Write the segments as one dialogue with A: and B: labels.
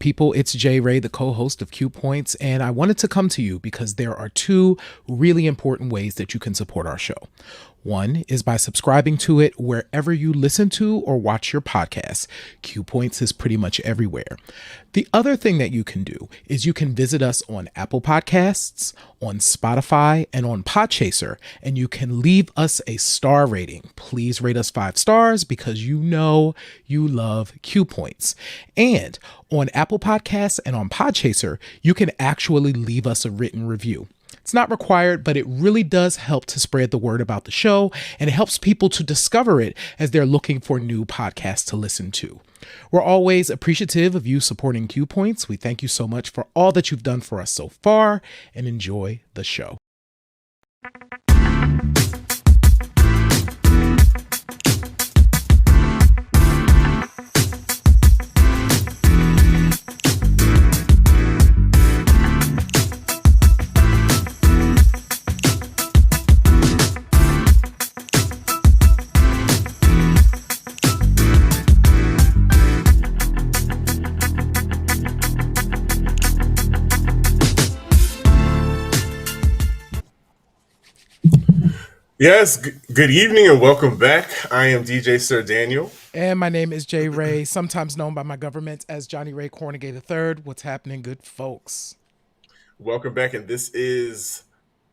A: people? It's Jay Ray, the co-host of Q Points, and I wanted to come to you because there are two really important ways that you can support our show. One is by subscribing to it wherever you listen to or watch your podcasts. Q Points is pretty much everywhere. The other thing that you can do is you can visit us on Apple Podcasts, on Spotify, and on Podchaser, and you can leave us a star rating. Please rate us 5 stars because you know you love Q Points. And on Apple Podcasts and on Podchaser, you can actually leave us a written review. It's not required, but it really does help to spread the word about the show, and it helps people to discover it as they're looking for new podcasts to listen to. We're always appreciative of you supporting Q Points. We thank you so much for all that you've done for us so far, and enjoy the show.
B: Yes, good evening and welcome back. I am DJ Sir Daniel.
A: And my name is Jay Ray, sometimes known by my government as Johnny Ray Cornegay III. What's happening, good folks?
B: Welcome back, and this is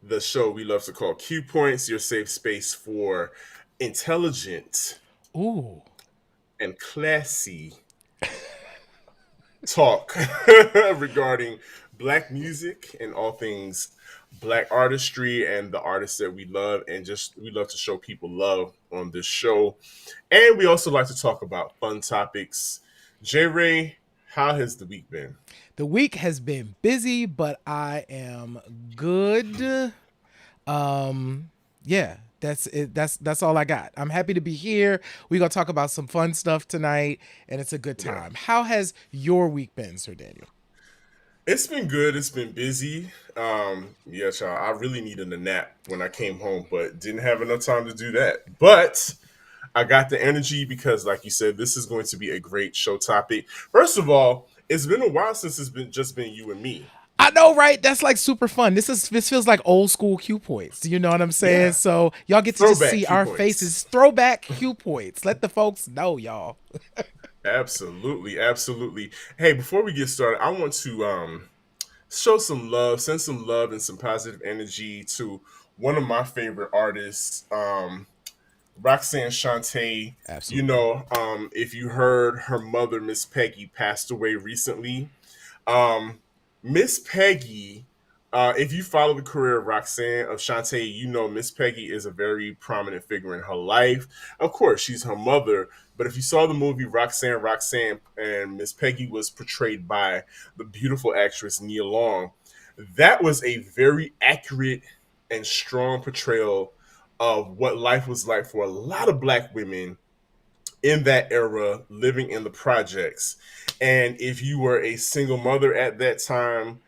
B: the show we love to call Q Points, your safe space for intelligent
A: Ooh.
B: and classy talk regarding Black music and all things Black artistry and the artists that we love, and just we love to show people love on this show. And we also like to talk about fun topics. J Ray, how has the week been?
A: The week has been busy, but I am good. Yeah, that's it. That's all I got. I'm happy to be here. We're gonna talk about some fun stuff tonight, and it's a good time. How has your week been, Sir Daniel?
B: It's been good. It's been busy. Yeah, child, I really needed a nap when I came home, but didn't have enough time to do that. But I got the energy because, like you said, this is going to be a great show topic. First of all, it's been a while since it's been just been you and me.
A: I know, right? That's like super fun. This feels like old school Q points. You know what I'm saying?
B: Yeah,
A: So y'all get to just
B: throwback
A: see
B: Q
A: our
B: points.
A: faces. Throwback Q points. Let the folks know, y'all.
B: Absolutely, absolutely. Hey, before we get started, I want to show some love, send some love and some positive energy to one of my favorite artists, Roxanne Shante.
A: Absolutely.
B: If you heard, her mother, Miss Peggy, passed away recently. Um, Miss Peggy, if you follow the career of Roxanne of Shantae, you know Miss Peggy is a very prominent figure in her life. Of course, she's her mother, but if you saw the movie Roxanne, and Miss Peggy was portrayed by the beautiful actress Nia Long, that was a very accurate and strong portrayal of what life was like for a lot of Black women in that era living in the projects. And if you were a single mother at that time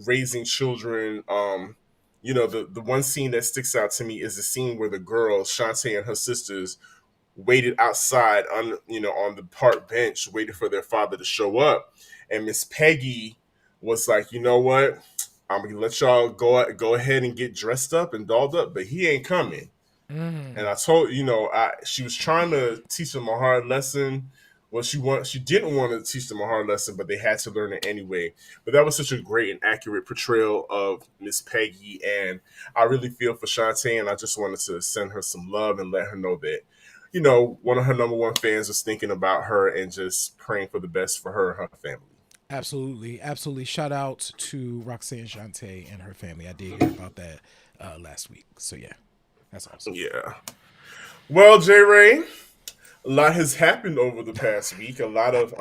B: raising children, the one scene that sticks out to me is the scene where the girls, Shantae and her sisters, waited outside on the park bench waiting for their father to show up. And Miss Peggy was like, you know what? I'm gonna let y'all go ahead and get dressed up and dolled up, but he ain't coming. And
A: Mm.
B: I told she was trying to teach them a hard lesson. Well, she didn't want to teach them a hard lesson, but they had to learn it anyway. But that was such a great and accurate portrayal of Miss Peggy, and I really feel for Shantae, and I just wanted to send her some love and let her know that, one of her number one fans was thinking about her and just praying for the best for her and her family.
A: Absolutely. Absolutely. Shout out to Roxanne Shante and her family. I did hear about that last week. So yeah, that's awesome.
B: Yeah. Well, J Ray, a lot has happened over the past week. A lot of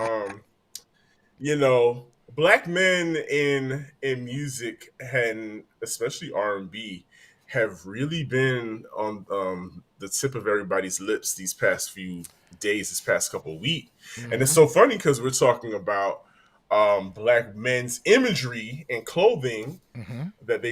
B: you know, Black men in music and especially R&B have really been on the tip of everybody's lips these past few days, this past couple of weeks. And it's
A: Mm-hmm.
B: so funny because we're talking about Black men's imagery and clothing
A: Mm-hmm.
B: that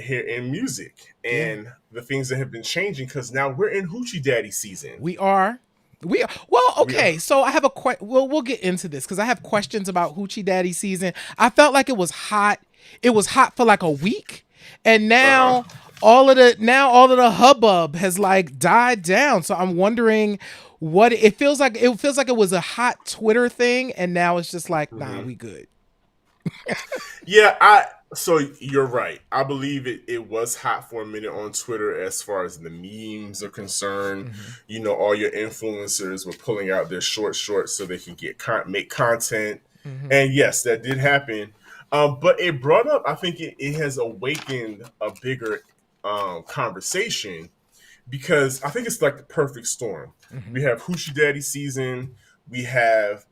B: hear in music
A: Yeah,
B: and the things that have been changing because now we're in hoochie daddy season.
A: we are. We well,
B: We are.
A: okay. So I have a we'll get into this because I have questions about Hoochie Daddy season. I felt like it was hot. It was hot for like a week, and
B: Uh-huh.
A: all of the hubbub has like died down. So I'm wondering what it feels like. It feels like it was a hot Twitter thing, and now it's just like, nah,
B: Mhm.
A: we good.
B: Yeah, I so you're right. I believe it was hot for a minute on Twitter as far as the memes are concerned.
A: Hmm.
B: You know, all your influencers were pulling out their shorts so they can make content.
A: Hmm.
B: And yes, that did happen. But it brought up, I think it has awakened a bigger conversation because I think it's like the perfect storm.
A: Hmm.
B: We have Hoochie Daddy season. We have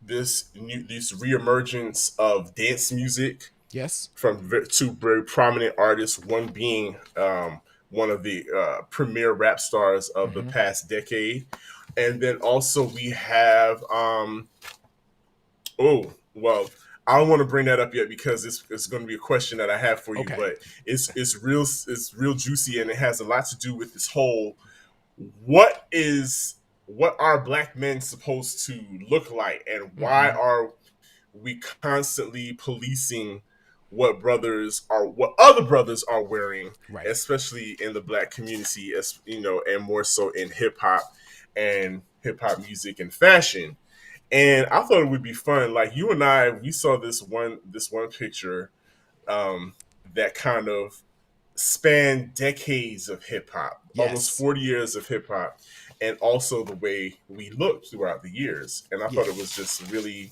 B: this reemergence of dance music
A: Yes.
B: from two very prominent artists. One being one of the premier rap stars of the
A: Hmm.
B: past decade, and then also we have oh, well, I don't want to bring that up yet because it's going to be a question that I have for you,
A: Okay.
B: but it's real juicy and it has a lot to do with this whole what is what are black men supposed to look like and why
A: Hmm.
B: are we constantly policing what other brothers are wearing,
A: Right.
B: especially in the black community, as you know, and more so in hip hop music and fashion. And I thought it would be fun. Like you and I, we saw this one picture um, that kind of spanned decades of hip hop, almost
A: Yes.
B: 40 years of hip hop, and also the way we looked throughout the years. And I
A: Yeah.
B: thought it was just really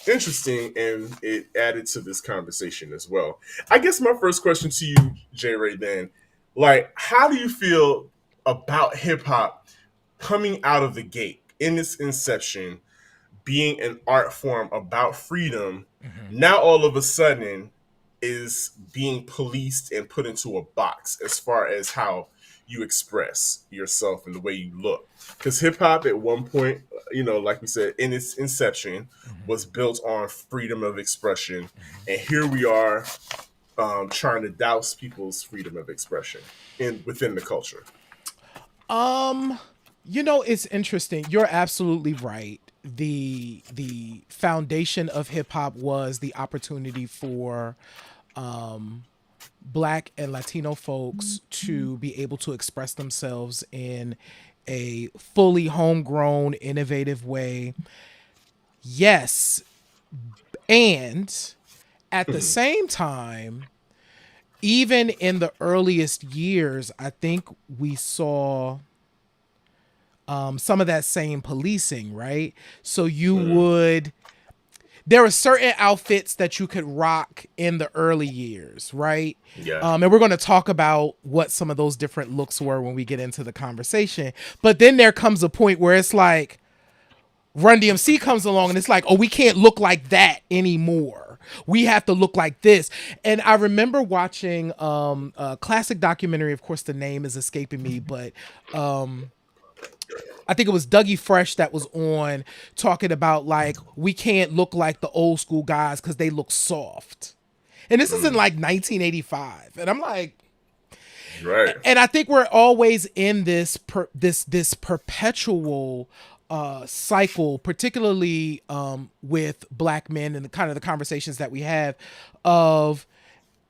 B: interesting and it added to this conversation as well. I guess my first question to you, J Ray, then, like, how do you feel about hip hop coming out of the gate in its inception? Being an art form about freedom,
A: Hmm.
B: now all of a sudden is being policed and put into a box as far as how you express yourself and the way you look. Because hip hop at one point, like we said, in its inception,
A: Hmm.
B: was built on freedom of expression.
A: Hmm.
B: And here we are trying to douse people's freedom of expression within the culture.
A: Um, it's interesting. You're absolutely right. The foundation of hip hop was the opportunity for um black and Latino folks to be able to express themselves in a fully homegrown, innovative way. Yes, and at the
B: Mhm.
A: same time, even in the earliest years, I think we saw some of that same policing, right? So
B: Mhm.
A: there were certain outfits that you could rock in the early years, right?
B: Yeah.
A: And we're going to talk about what some of those different looks were when we get into the conversation. But then there comes a point where it's like Run DMC comes along and it's like, oh, we can't look like that anymore. We have to look like this. And I remember watching a classic documentary. Of course, the name is escaping me, but um, I think it was Dougie Fresh that was on talking about like we can't look like the old school guys because they look soft. And this is in
B: Mm.
A: like 1985, and I'm like,
B: Right.
A: and I think we're always in this perpetual cycle, particularly with black men and the kind of the conversations that we have of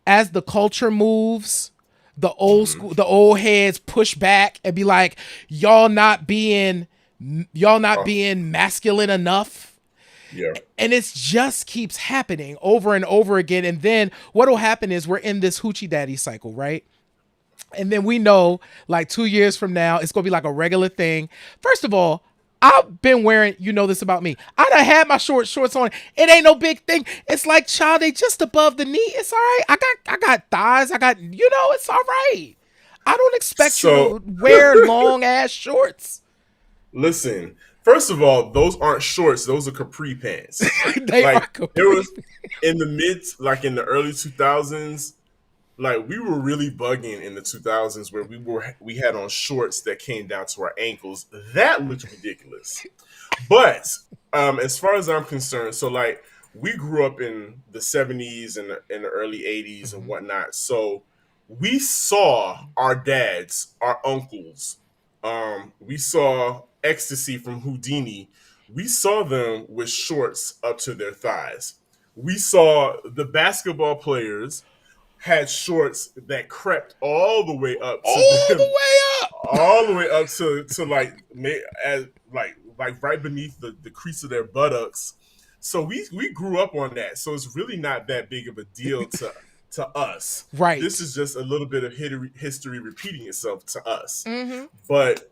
A: as the culture moves,
B: Mhm.
A: the old heads push back and be like, y'all not being y'all not
B: Oh,
A: being masculine enough.
B: yeah.
A: And it just keeps happening over and over again. And then what'll happen is we're in this hoochie daddy cycle, right? And then we know like 2 years from now, it's gonna be like a regular thing. First of all, I've been wearing, you know this about me. I done had my shorts on. It ain't no big thing. It's like, child, they just above the knee. It's all right. I got thighs. It's all right. I don't expect you
B: So
A: to wear long ass shorts.
B: listen, first of all, those aren't shorts; those are capri pants.
A: They are
B: Like there
A: complete.
B: was in the like in the early 2000s, like we were really bugging in the 2000s where we had on shorts that came down to our ankles. That looked ridiculous. But as far as I'm concerned, so like we grew up in the 70s and the early 80s and
A: Mm-hmm.
B: whatnot. So we saw our dads, our uncles, we saw Ecstasy from Houdini, we saw them with shorts up to their thighs. We saw the basketball players had shorts that crept all the way up to
A: All the
B: them,
A: way up.
B: all the way up to like right beneath the crease of their buttocks. So we grew up on that. So it's really not that big of a deal to us.
A: Right.
B: This is just a little bit of history repeating itself to us.
A: Mm-hmm.
B: But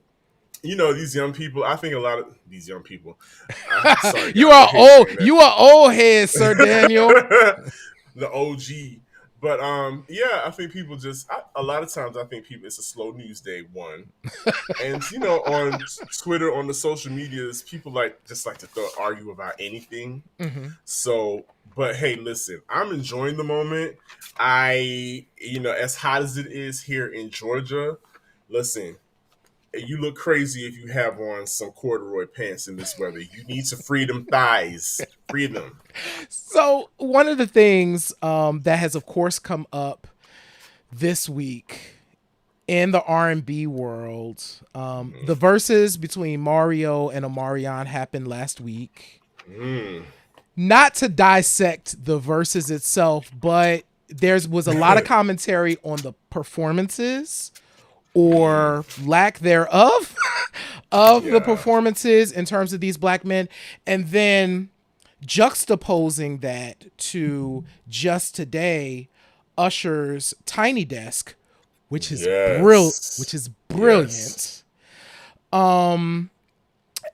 B: these young people, I think a lot of these young people, sorry,
A: You
B: guys,
A: are old. You are old head, Sir Daniel.
B: the OG. But yeah, I think people a lot of times I think people, it's a slow news day, one. And on Twitter, on the social medias, people just like to argue about anything.
A: Mm-hmm.
B: So, but hey, listen, I'm enjoying the moment. As hot as it is here in Georgia, listen, you look crazy if you have on some corduroy pants in this weather. You need to free them thighs. Free them.
A: So one of the things that has, of course, come up this week in the R&B world, the verses between Mario and Omarion happened last week. Not to dissect the verses itself, but there was a lot of commentary on the performances or lack thereof of the performances in terms of these black men. And then juxtaposing that to just today, Usher's Tiny Desk, which is brilliant. Yes.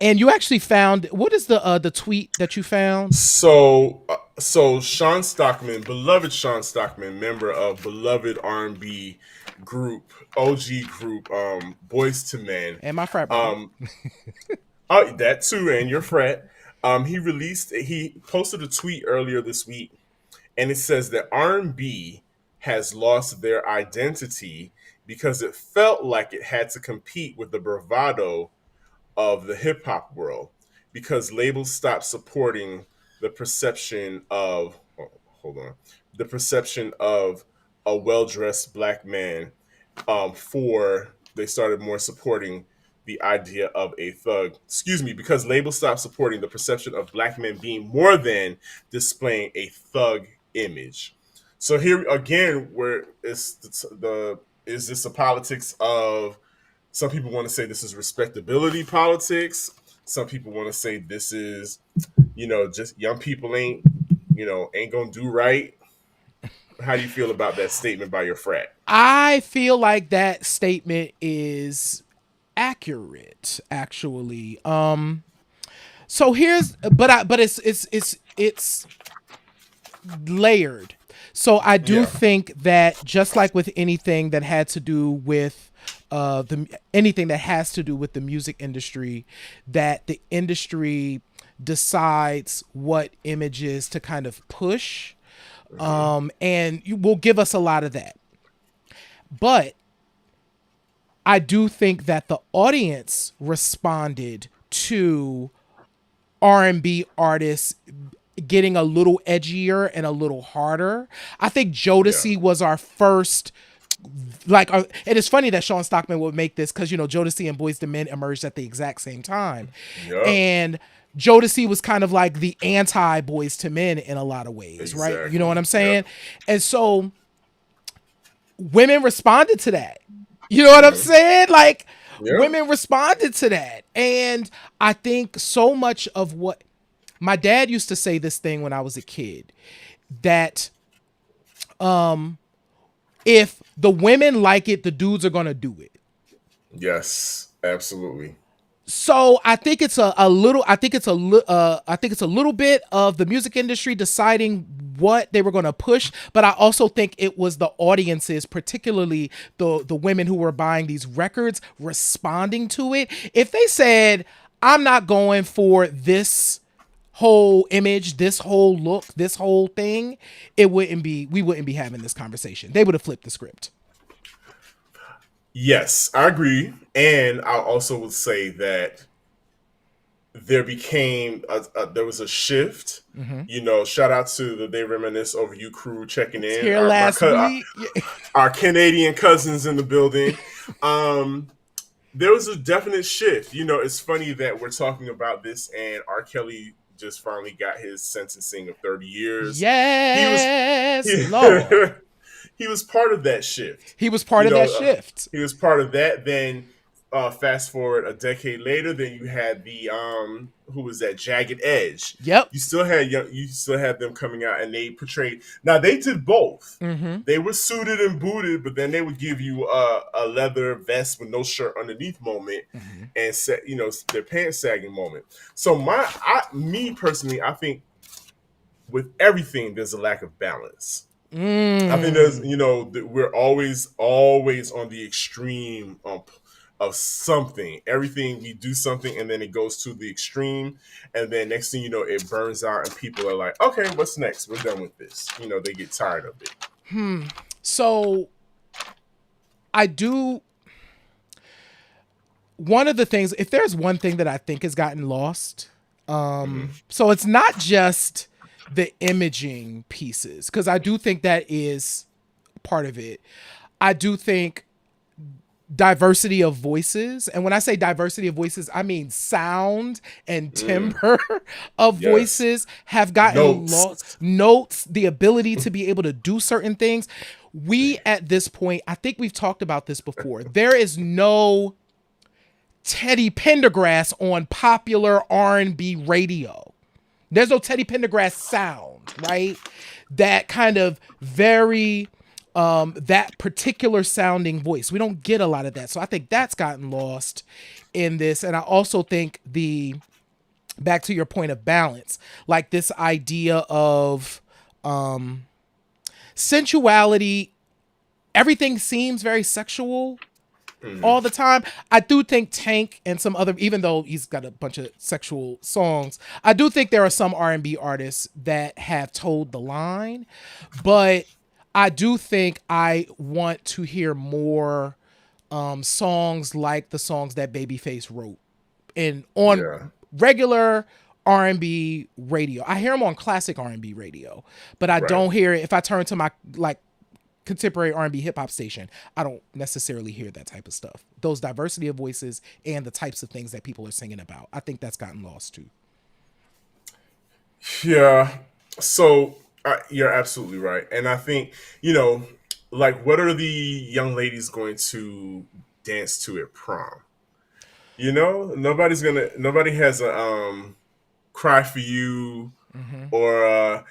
A: And you actually found, what is the tweet that you found?
B: So Sean Stockman, beloved Sean Stockman, member of beloved R&B group, OG group, Boys to Men,
A: and my frat brother.
B: That too, and your frat. He posted a tweet earlier this week, and it says that R&B has lost their identity because it felt like it had to compete with the bravado of the hip hop world, because labels stopped supporting the perception of a well-dressed black man. They started more supporting the idea of a thug. Because labels stopped supporting the perception of black men being more than displaying a thug image. So here again, where is this a politics of, some people want to say this is respectability politics. Some people want to say this is, just young people ain't gonna do right. How do you feel about that statement by your frat?
A: I feel like that statement is accurate, actually. So but it's layered. So I do think that, just like with anything that had to do with anything that has to do with the music industry, that the industry decides what images to kind of push, and you will give us a lot of that. But I do think that the audience responded to R&B artists getting a little edgier and a little harder. I think Jodeci was our first, and it's funny that Sean Stockman would make this, because Jodeci and Boyz II Men emerged at the exact same time. And Jodeci was kind of like the anti Boyz II Men in a lot of ways, right? You know what I'm saying? And so women responded to that. You know what I'm saying? Women responded to that. And I think so much of what my dad used to say, this thing when I was a kid, that if the women like it, the dudes are going to do it.
B: Yes, absolutely.
A: So I think it's a little bit of the music industry deciding what they were going to push, but I also think it was the audiences, particularly the women who were buying these records, responding to it. If they said, I'm not going for this whole image, this whole look, this whole thing, we wouldn't be having this conversation. They would have flipped the script.
B: Yes, I agree. And I also would say that there was a shift. Shout out to the They Reminisce Over You crew checking in.
A: Here last week.
B: Our Canadian cousins in the building. there was a definite shift. It's funny that we're talking about this, and R. Kelly just finally got his sentencing of 30 years. He was
A: Yes,
B: he,
A: Lord.
B: he was part of that shift.
A: He was part of that shift.
B: He was part of that. Then fast forward a decade later, then you had the who was that, Jagged Edge.
A: Yep.
B: You still had them coming out, and they portrayed. Now they did both.
A: Mm-hmm.
B: They were suited and booted, but then they would give you a leather vest with no shirt underneath moment,
A: Mm-hmm.
B: and their pants sagging moment. So me personally, I think with everything there's a lack of balance. I think there's, we're always on the extreme of something. Everything, we do something and then it goes to the extreme, and then next thing you know, it burns out and people are like, okay, what's next? We're done with this. They get tired of it.
A: So I do. One of the things, if there's one thing that I think has gotten lost, so it's not just the imaging pieces, because I do think that is part of it. I do think diversity of voices, and when I say diversity of voices, I mean sound and timbre of voices have gotten lost. Notes, the ability to be able to do certain things. We, at this point, I think we've talked about this before, there is no Teddy Pendergrass on popular R&B radio. There's no Teddy Pendergrass sound, right? That kind of very, that particular sounding voice. We don't get a lot of that. So I think that's gotten lost in this. And I also think back to your point of balance, like this idea of sensuality, everything seems very sexual all the time. I do think Tank and some other, even though he's got a bunch of sexual songs, I do think there are some R&B artists that have toed the line, but I do think I want to hear more songs like the songs that Babyface wrote on regular R&B radio. I hear them on classic R&B radio, but I don't hear it if I turn to my contemporary R&B hip hop station. I don't necessarily hear that type of stuff. Those diversity of voices and the types of things that people are singing about. I think that's gotten lost too.
B: Yeah. So you're absolutely right. And I think, like, what are the young ladies going to dance to at prom? Nobody has a Cry For You, or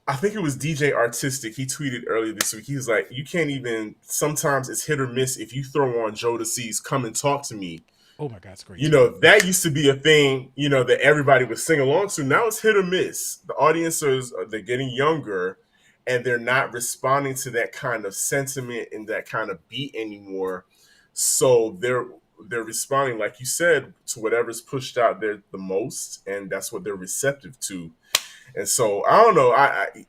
B: I think it was DJ Artistic. He tweeted earlier this week. He was like, you can't even, sometimes it's hit or miss if you throw on Jodeci's Come and Talk to Me.
A: Oh my God, it's great.
B: That used to be a thing, that everybody would sing along to. Now it's hit or miss. The audiences, they're getting younger and they're not responding to that kind of sentiment and that kind of beat anymore. So they're responding, like you said, to whatever's pushed out there the most, and that's what they're receptive to. And so I don't know.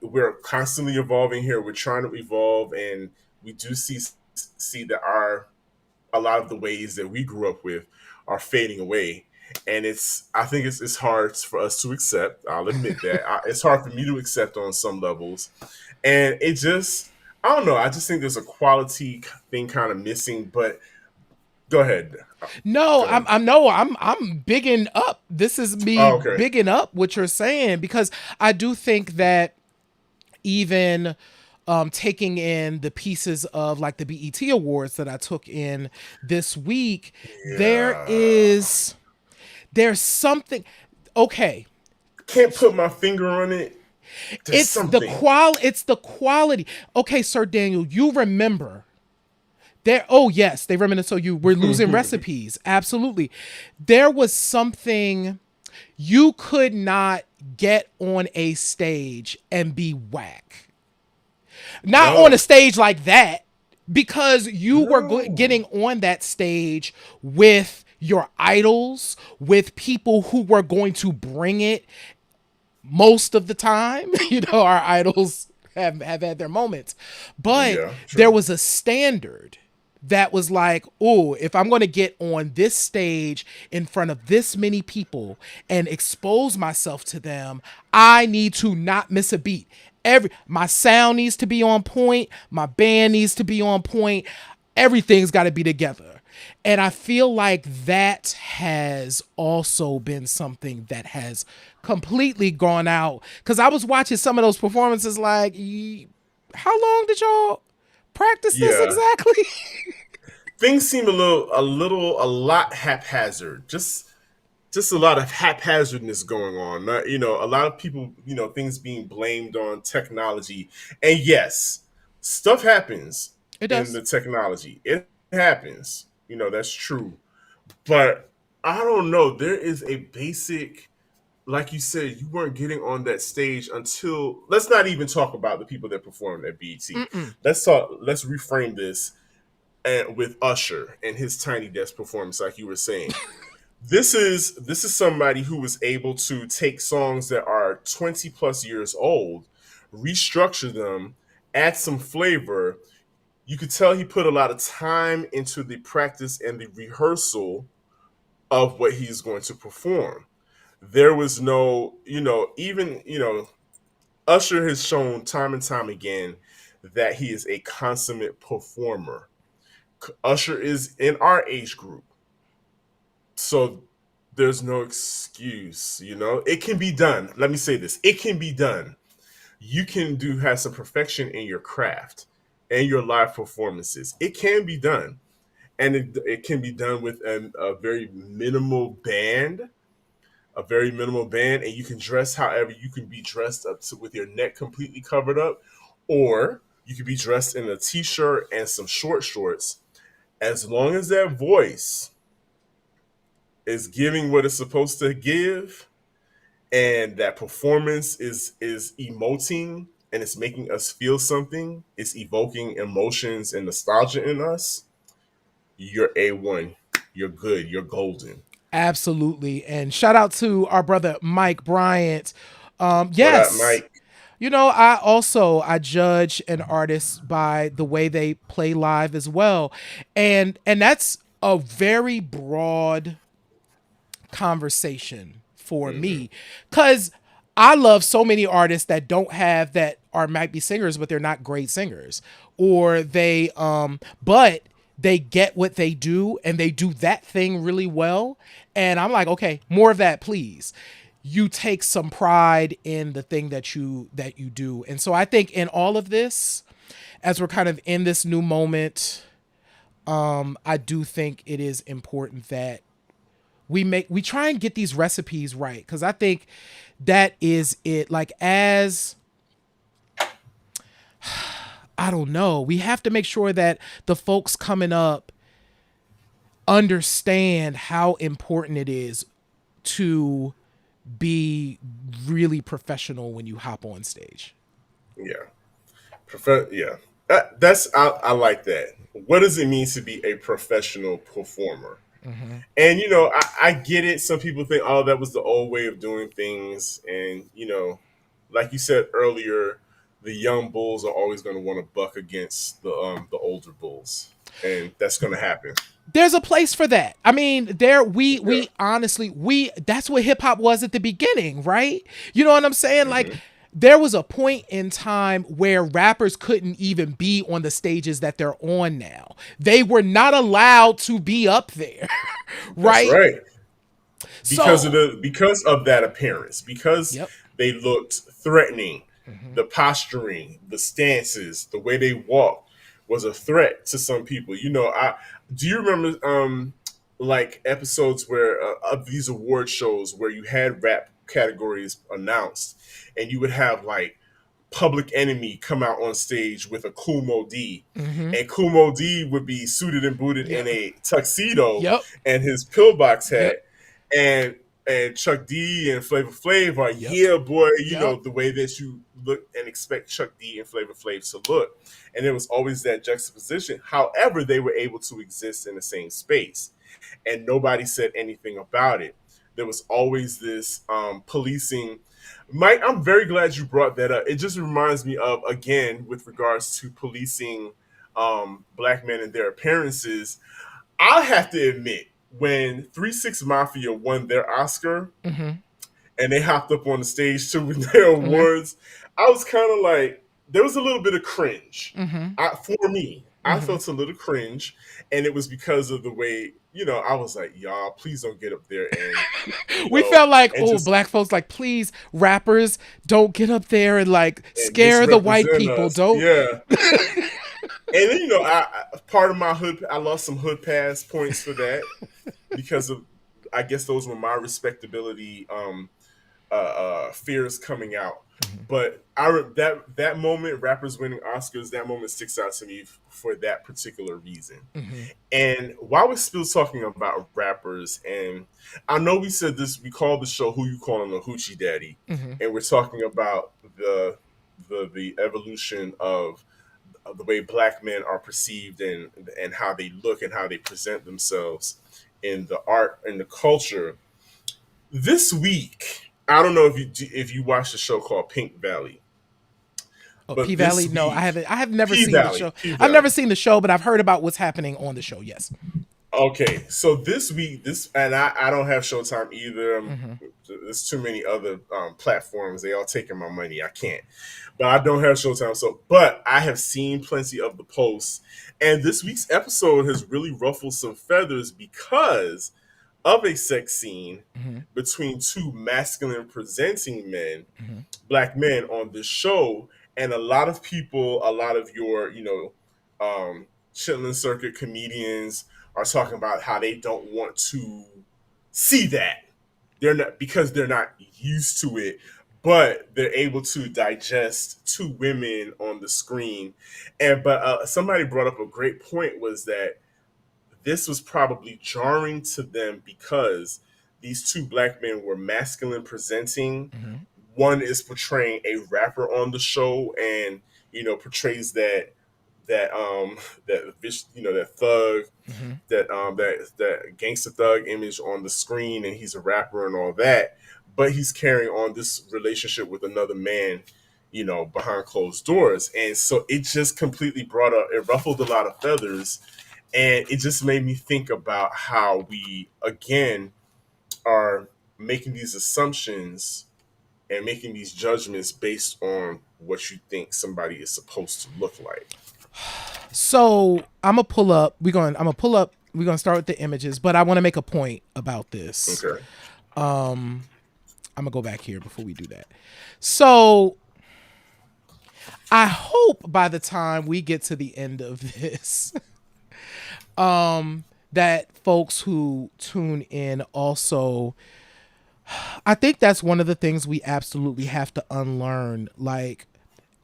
B: We're constantly evolving here. We're trying to evolve, and we do see that a lot of the ways that we grew up with are fading away. And I think it's hard for us to accept. I'll admit that it's hard for me to accept on some levels, and I don't know. I just think there's a quality thing kind of missing. But go ahead.
A: No, I'm bigging up. This is me bigging up what you're saying, because I do think that even taking in the pieces of like the BET Awards that I took in this week, there's something. Okay,
B: can't put my finger on it.
A: It's the quality. Okay, Sir Daniel, you remember. They reminisce. So we're losing recipes. Absolutely. There was something you could not get on a stage and be whack. Not on a stage like that, because you were getting on that stage with your idols, with people who were going to bring it most of the time. Our idols have had their moments, but there was a standard that was like, oh, if I'm going to get on this stage in front of this many people and expose myself to them, I need to not miss a beat. My sound needs to be on point. My band needs to be on point. Everything's got to be together. And I feel like that has also been something that has completely gone out. Because I was watching some of those performances, like, how long did y'all practice this
B: Yeah,
A: exactly?
B: things seem a lot haphazard. Just a lot of haphazardness going on. A lot of people, things being blamed on technology. And yes, stuff happens
A: It
B: in
A: does.
B: the technology. It happens. That's true. But I don't know. There is a basic, like you said, you weren't getting on that stage until, let's not even talk about the people that performed at BET.
A: Mm-mm.
B: Let's reframe this with Usher and his Tiny Desk performance, like you were saying. This is somebody who was able to take songs that are 20 plus years old, restructure them, add some flavor. You could tell he put a lot of time into the practice and the rehearsal of what he's going to perform. There was no, even, Usher has shown time and time again that he is a consummate performer. Usher is in our age group. So there's no excuse. It can be done. Let me say this. It can be done. You can have some perfection in your craft and your live performances. It can be done. And it can be done with a very minimal band, and you can dress however you can be dressed up to, with your neck completely covered up, or you can be dressed in a t-shirt and some short shorts. As long as that voice is giving what it's supposed to give, and that performance is emoting and it's making us feel something, it's evoking emotions and nostalgia in us, you're A1. You're good. You're golden.
A: Absolutely. And shout out to our brother Mike Bryant.
B: What up,
A: Yes.
B: Mike?
A: I judge an artist by the way they play live as well. And that's a very broad conversation for
B: Mm-hmm.
A: me, cuz I love so many artists that don't have that, or might be singers but they're not great singers, or they but they get what they do and they do that thing really well, and I'm like, okay, more of that please. You take some pride in the thing that you do. And so I think in all of this, as we're kind of in this new moment, I do think it is important that we try and get these recipes right, because I think that is it. Like, as I don't know, we have to make sure that the folks coming up understand how important it is to be really professional when you hop on stage.
B: Yeah. Yeah. I like that. What does it mean to be a professional performer?
A: Mm-hmm.
B: And I get it. Some people think, oh, that was the old way of doing things, and like you said earlier, the young bulls are always going to want to buck against the older bulls, and that's going to happen.
A: There's a place for that. I mean, there
B: Yeah.
A: we honestly, we that's what hip hop was at the beginning, right? You know what I'm saying? Like,
B: Hmm.
A: there was a point in time where rappers couldn't even be on the stages that they're on now. They were not allowed to be up there,
B: That's
A: right?
B: right.
A: So,
B: Because of that appearance, because
A: yep.
B: they looked threatening.
A: Hmm.
B: The posturing, the stances, the way they walked was a threat to some people. I do you remember like episodes where of these award shows where you had rap categories announced, and you would have like Public Enemy come out on stage with a Kumo D,
A: Hmm.
B: and Kumo D would be suited and booted in
A: Yep.
B: a tuxedo
A: Yep.
B: and his pillbox hat,
A: Yep.
B: and Chuck D and Flavor Flav are,
A: Yep.
B: yeah, boy,
A: Yep.
B: the way that you look and expect Chuck D and Flavor Flav to look, and there was always that juxtaposition. However, they were able to exist in the same space, and nobody said anything about it. There was always this policing. Mike, I'm very glad you brought that up. It just reminds me of, again, with regards to policing black men and their appearances. I have to admit, when 3 6 Mafia won their Oscar
A: Hmm.
B: and they hopped up on the stage to win their
A: Hmm.
B: awards, I was kind of like, there was a little bit of cringe
A: Hmm.
B: for me. I felt a little cringe, and it was because of the way, I was like, y'all, please don't get up there and,
A: We felt like,
B: and
A: oh,
B: just
A: black folks, like, please, rappers, don't get up there and like
B: and
A: scare the white
B: misrepresent
A: people.
B: us.
A: Don't.
B: Yeah. And then, part of my hood, I lost some hood pass points for that because of, I guess those were my respectability fears coming out. But that moment, rappers winning Oscars, that moment sticks out to me for that particular reason. And while we're still talking about rappers, and I know we said this, we called the show "Who You Calling a Hoochie Daddy," and we're talking about the evolution of the way black men are perceived and how they look and how they present themselves in the art and the culture. This week, I don't know if you watched a show called Pink Valley,
A: Oh, P
B: but this
A: Valley? No, I
B: week,
A: haven't. I have never
B: P
A: seen the
B: Valley,
A: show.
B: P
A: I've never
B: Valley.
A: seen the show, but I've heard about what's happening on the show. Yes.
B: Okay, so this week, and I don't have Showtime either. There's too many other platforms. They all taking my money. I can't, but I don't have Showtime. But I have seen plenty of the posts, and this week's episode has really ruffled some feathers because of a sex scene between two masculine presenting men, black men on this show, and a lot of people, a lot of your, Chitlin Circuit comedians are talking about how they don't want to see that. They're not, because they're not used to it, but they're able to digest two women on the screen. But somebody brought up a great point, was that this was probably jarring to them because these two black men were masculine presenting. One is portraying a rapper on the show, and portrays that thug, that gangster thug image on the screen, and he's a rapper and all that, but he's carrying on this relationship with another man, behind closed doors. And so it just completely it ruffled a lot of feathers. And it just made me think about how we, again, are making these assumptions and making these judgments based on what you think somebody is supposed to look like.
A: So I'm gonna pull up. We're gonna start with the images, but I want to make a point about this.
B: Okay.
A: I'm gonna go back here before we do that. So I hope by the time we get to the end of this, that folks who tune in also, I think that's one of the things we absolutely have to unlearn. Like,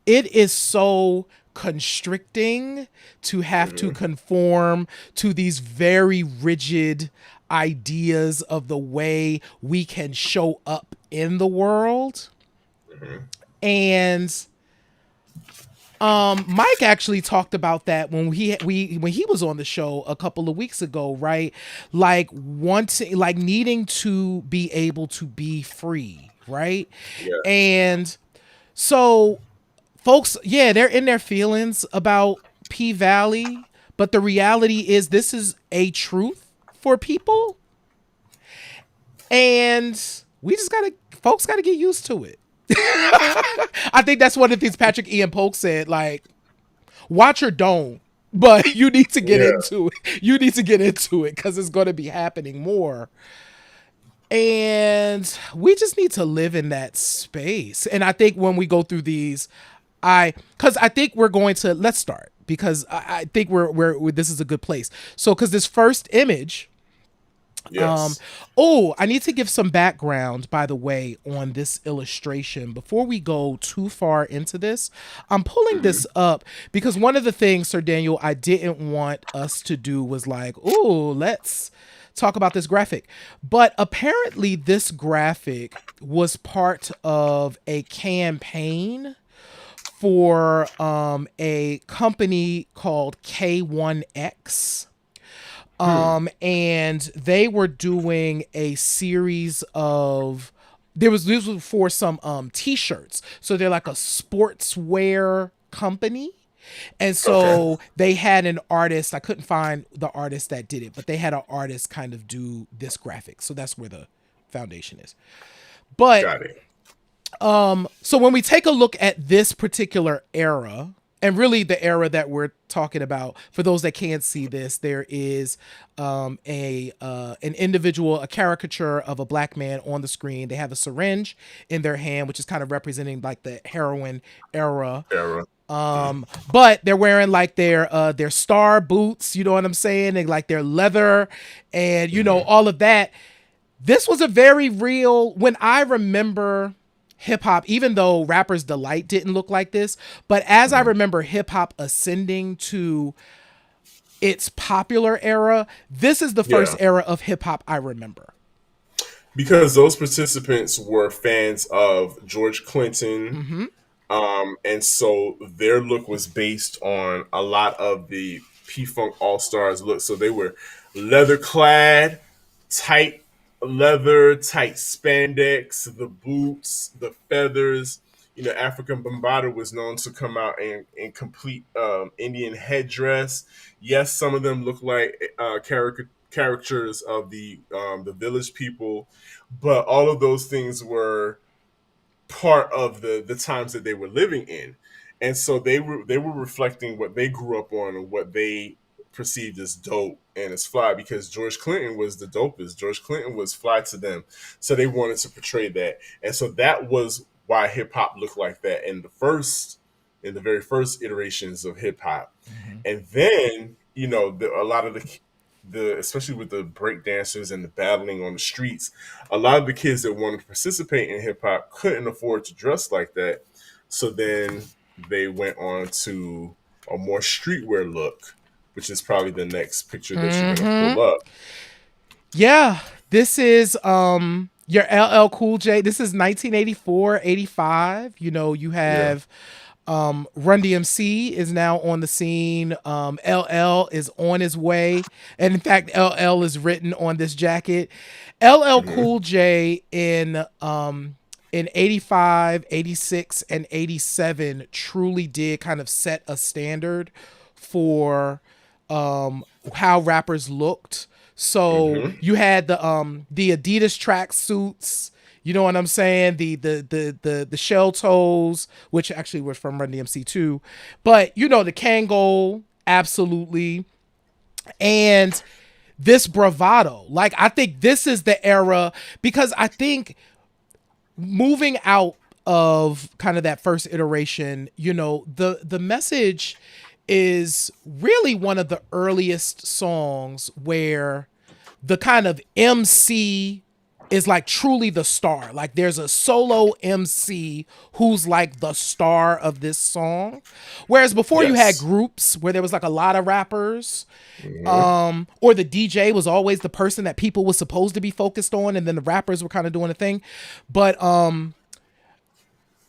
A: it is so constricting to have to conform to these very rigid ideas of the way we can show up in the world. And Mike actually talked about that when when he was on the show a couple of weeks ago, right? Like needing to be able to be free, right?
B: Yeah.
A: And so folks, yeah, they're in their feelings about P Valley, but the reality is this is a truth for people. And folks gotta get used to it. I think that's one of the things Patrick Ian Polk said, like, watch or don't, but you need to get into it. You need to get into it because it's going to be happening more. And we just need to live in that space. And I think when we go through these, because I think we're going to, let's start, because I think we're this is a good place. So, because this first image,
B: Yes.
A: I need to give some background, by the way, on this illustration before we go too far into this. I'm pulling this up because one of the things, Sir Daniel, I didn't want us to do was like, let's talk about this graphic. But apparently this graphic was part of a campaign for a company called K1X. And they were doing a series of, this was for some t-shirts. So they're like a sportswear company. And so they had an artist, I couldn't find the artist that did it, but they had an artist kind of do this graphic. So that's where the foundation is. But
B: Got it.
A: so when we take a look at this particular era, And really, the era that we're talking about, for those that can't see this, there is a an individual, a caricature of a black man on the screen. They have a syringe in their hand, which is kind of representing like the heroin era.
B: Era.
A: But they're wearing like their star boots, you know what I'm saying? And like their leather and you know all of that. This was a very real when I remember hip hop, even though Rapper's Delight didn't look like this, but as I remember hip hop ascending to its popular era, this is the first
B: Yeah.
A: era of hip hop I remember.
B: Because those participants were fans of George Clinton.
A: Mm-hmm.
B: And so their look was based on a lot of the P Funk All Stars look. So they were leather clad, tight leather, tight spandex, the boots, the feathers. You know, African Bambaataa was known to come out in complete Indian headdress. Yes, some of them look like characters of the village people, but all of those things were part of the times that they were living in, and so they were reflecting what they grew up on and what they perceived as dope and as fly, because George Clinton was the dopest. George Clinton was fly to them, so they wanted to portray that, and so that was why hip hop looked like that in the very first iterations of hip hop.
A: Mm-hmm.
B: And then, you know, a lot of the especially with the break dancers and the battling on the streets, a lot of the kids that wanted to participate in hip hop couldn't afford to dress like that. So then they went on to a more streetwear look, which is probably the next picture that you're gonna
A: Mm-hmm.
B: pull up.
A: Yeah, this is your LL Cool J. This is 1984, 85. You know, you
B: Yeah.
A: have Run DMC is now on the scene. LL is on his way. And in fact, LL is written on this jacket. LL
B: Mm-hmm.
A: Cool J in 85, 86, and 87 truly did kind of set a standard for how rappers looked. So
B: Mm-hmm.
A: you had the Adidas track suits, you know what I'm saying? The shell toes, which actually was from Run DMC too. But you know, the Kangol, absolutely. And this bravado. Like I think this is the era because I think moving out of kind of that first iteration, you know, the message is really one of the earliest songs where the kind of MC is like truly the star. Like there's a solo MC who's like the star of this song. Whereas before you had
B: Yes.
A: groups where there was like a lot of rappers,
B: Mm-hmm.
A: or the DJ was always the person that people was supposed to be focused on, and then the rappers were kind of doing a thing. But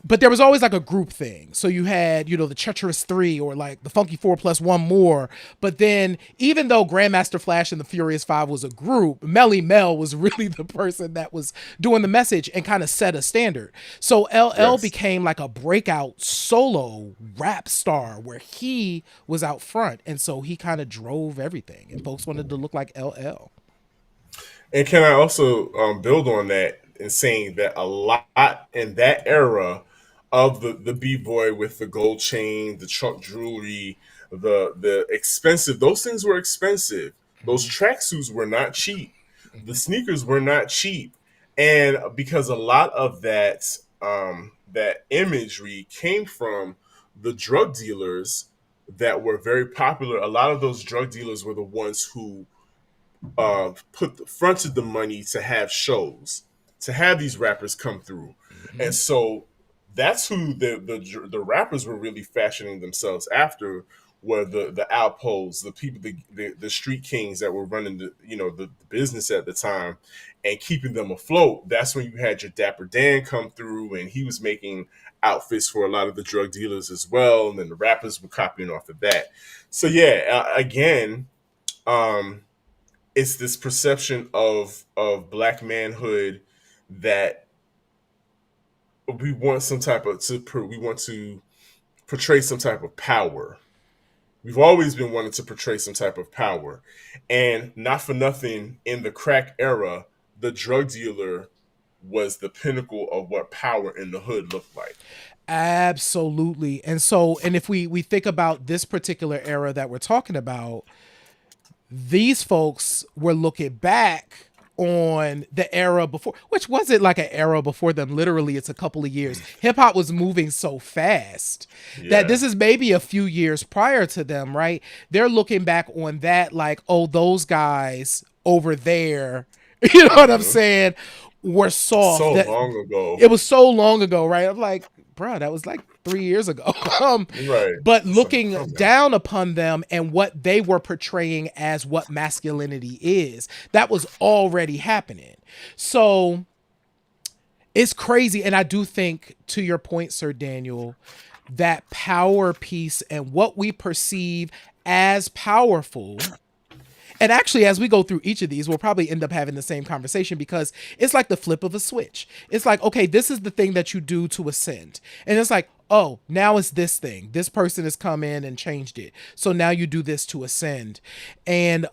A: but there was always like a group thing. So you had, you know, the Treacherous Three or like the Funky Four plus one more. But then even though Grandmaster Flash and the Furious Five was a group, Melly Mel was really the person that was doing the message and kind of set a standard. So LL
B: Yes.
A: became like a breakout solo rap star where he was out front. And so he kind of drove everything and folks wanted to look like LL.
B: And can I also build on that in saying that a lot in that era of the b boy with the gold chain, the trunk jewelry, the expensive, those things were expensive. Those
A: Mm-hmm.
B: tracksuits were not cheap. The
A: Mm-hmm.
B: sneakers were not cheap, and because a lot of that imagery came from the drug dealers that were very popular. A lot of those drug dealers were the ones who fronted the money to have shows, to have these rappers come through,
A: Mm-hmm.
B: and so that's who the rappers were really fashioning themselves after, were the outposts, the people, the street kings that were running the business at the time and keeping them afloat. That's when you had your Dapper Dan come through, and he was making outfits for a lot of the drug dealers as well, and then the rappers were copying off of that. So yeah, again, um, it's this perception of black manhood that we want some type of we want to portray some type of power. We've always been wanting to portray some type of power, and not for nothing, in the crack era, the drug dealer was the pinnacle of what power in the hood looked like.
A: Absolutely. And so, and if we think about this particular era that we're talking about, these folks were looking back on the era before, which wasn't like an era before them. Literally, it's a couple of years. Hip hop was moving so fast that
B: Yeah.
A: this is maybe a few years prior to them, right? They're looking back on that like, oh, those guys over there, you know what I'm
B: Hmm.
A: saying, were soft.
B: So
A: That
B: long ago.
A: it was so long ago, right? I'm like, bro, that was like 3 years ago.
B: Right.
A: But
B: It's like,
A: looking
B: come on.
A: down upon them and what they were portraying as what masculinity is, that was already happening. So it's crazy. And I do think, to your point, Sir Daniel, that power piece and what we perceive as powerful, and actually, as we go through each of these, we'll probably end up having the same conversation because it's like the flip of a switch. It's like, okay, this is the thing that you do to ascend. And it's like, oh, now it's this thing. This person has come in and changed it. So now you do this to ascend. And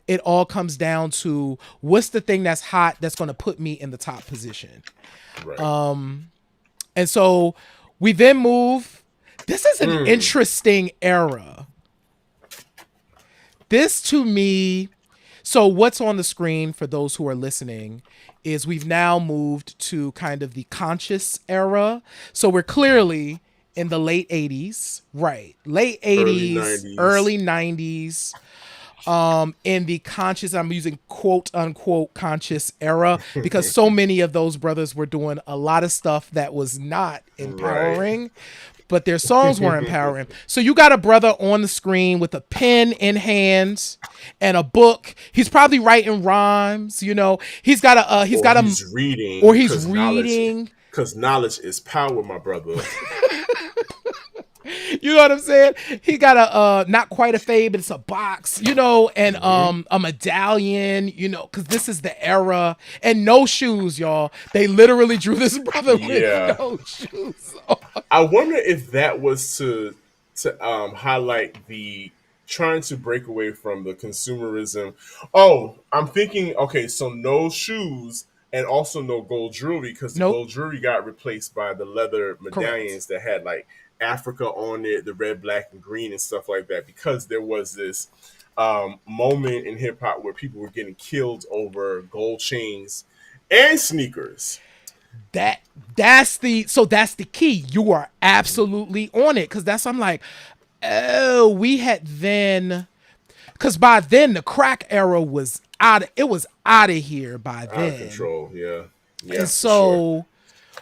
A: it all comes down to what's the thing that's hot that's going to put me in the top position.
B: Right.
A: And so we then move. This is an
B: Mm.
A: interesting era. This to me, so what's on the screen for those who are listening is we've now moved to kind of the conscious era. So we're clearly in the late 80s, right? Late
B: Early
A: 80s,
B: 90s.
A: early 90s. In the conscious, I'm using quote unquote conscious era because so many of those brothers were doing a lot of stuff that was not
B: Right.
A: empowering, but their songs were empowering. So you got a brother on the screen with a pen in hand and a book. He's probably writing rhymes. You know, he's
B: Or
A: got a,
B: he's reading
A: or he's
B: because
A: reading.
B: knowledge is power, my brother.
A: You know what I'm saying? He got a not quite a fade, but it's a box, you know, and
B: Hmm.
A: a medallion, you know, because this is the era. And no shoes, y'all. They literally drew this brother with
B: Yeah.
A: no shoes on.
B: I wonder if that was to highlight the trying to break away from the consumerism. Oh, I'm thinking, okay, so no shoes and also no gold jewelry because the
A: Nope.
B: gold jewelry got replaced by the leather
A: Correct.
B: medallions that had like Africa on it, the red, black, and green and stuff like that. Because there was this moment in hip hop where people were getting killed over gold chains and sneakers.
A: That that's the key. You are absolutely on it. Cause that's I'm like, oh, we had then, because by then the crack era was it was out of here by
B: Out of
A: then.
B: control. Yeah.
A: And
B: Yeah, for sure.
A: so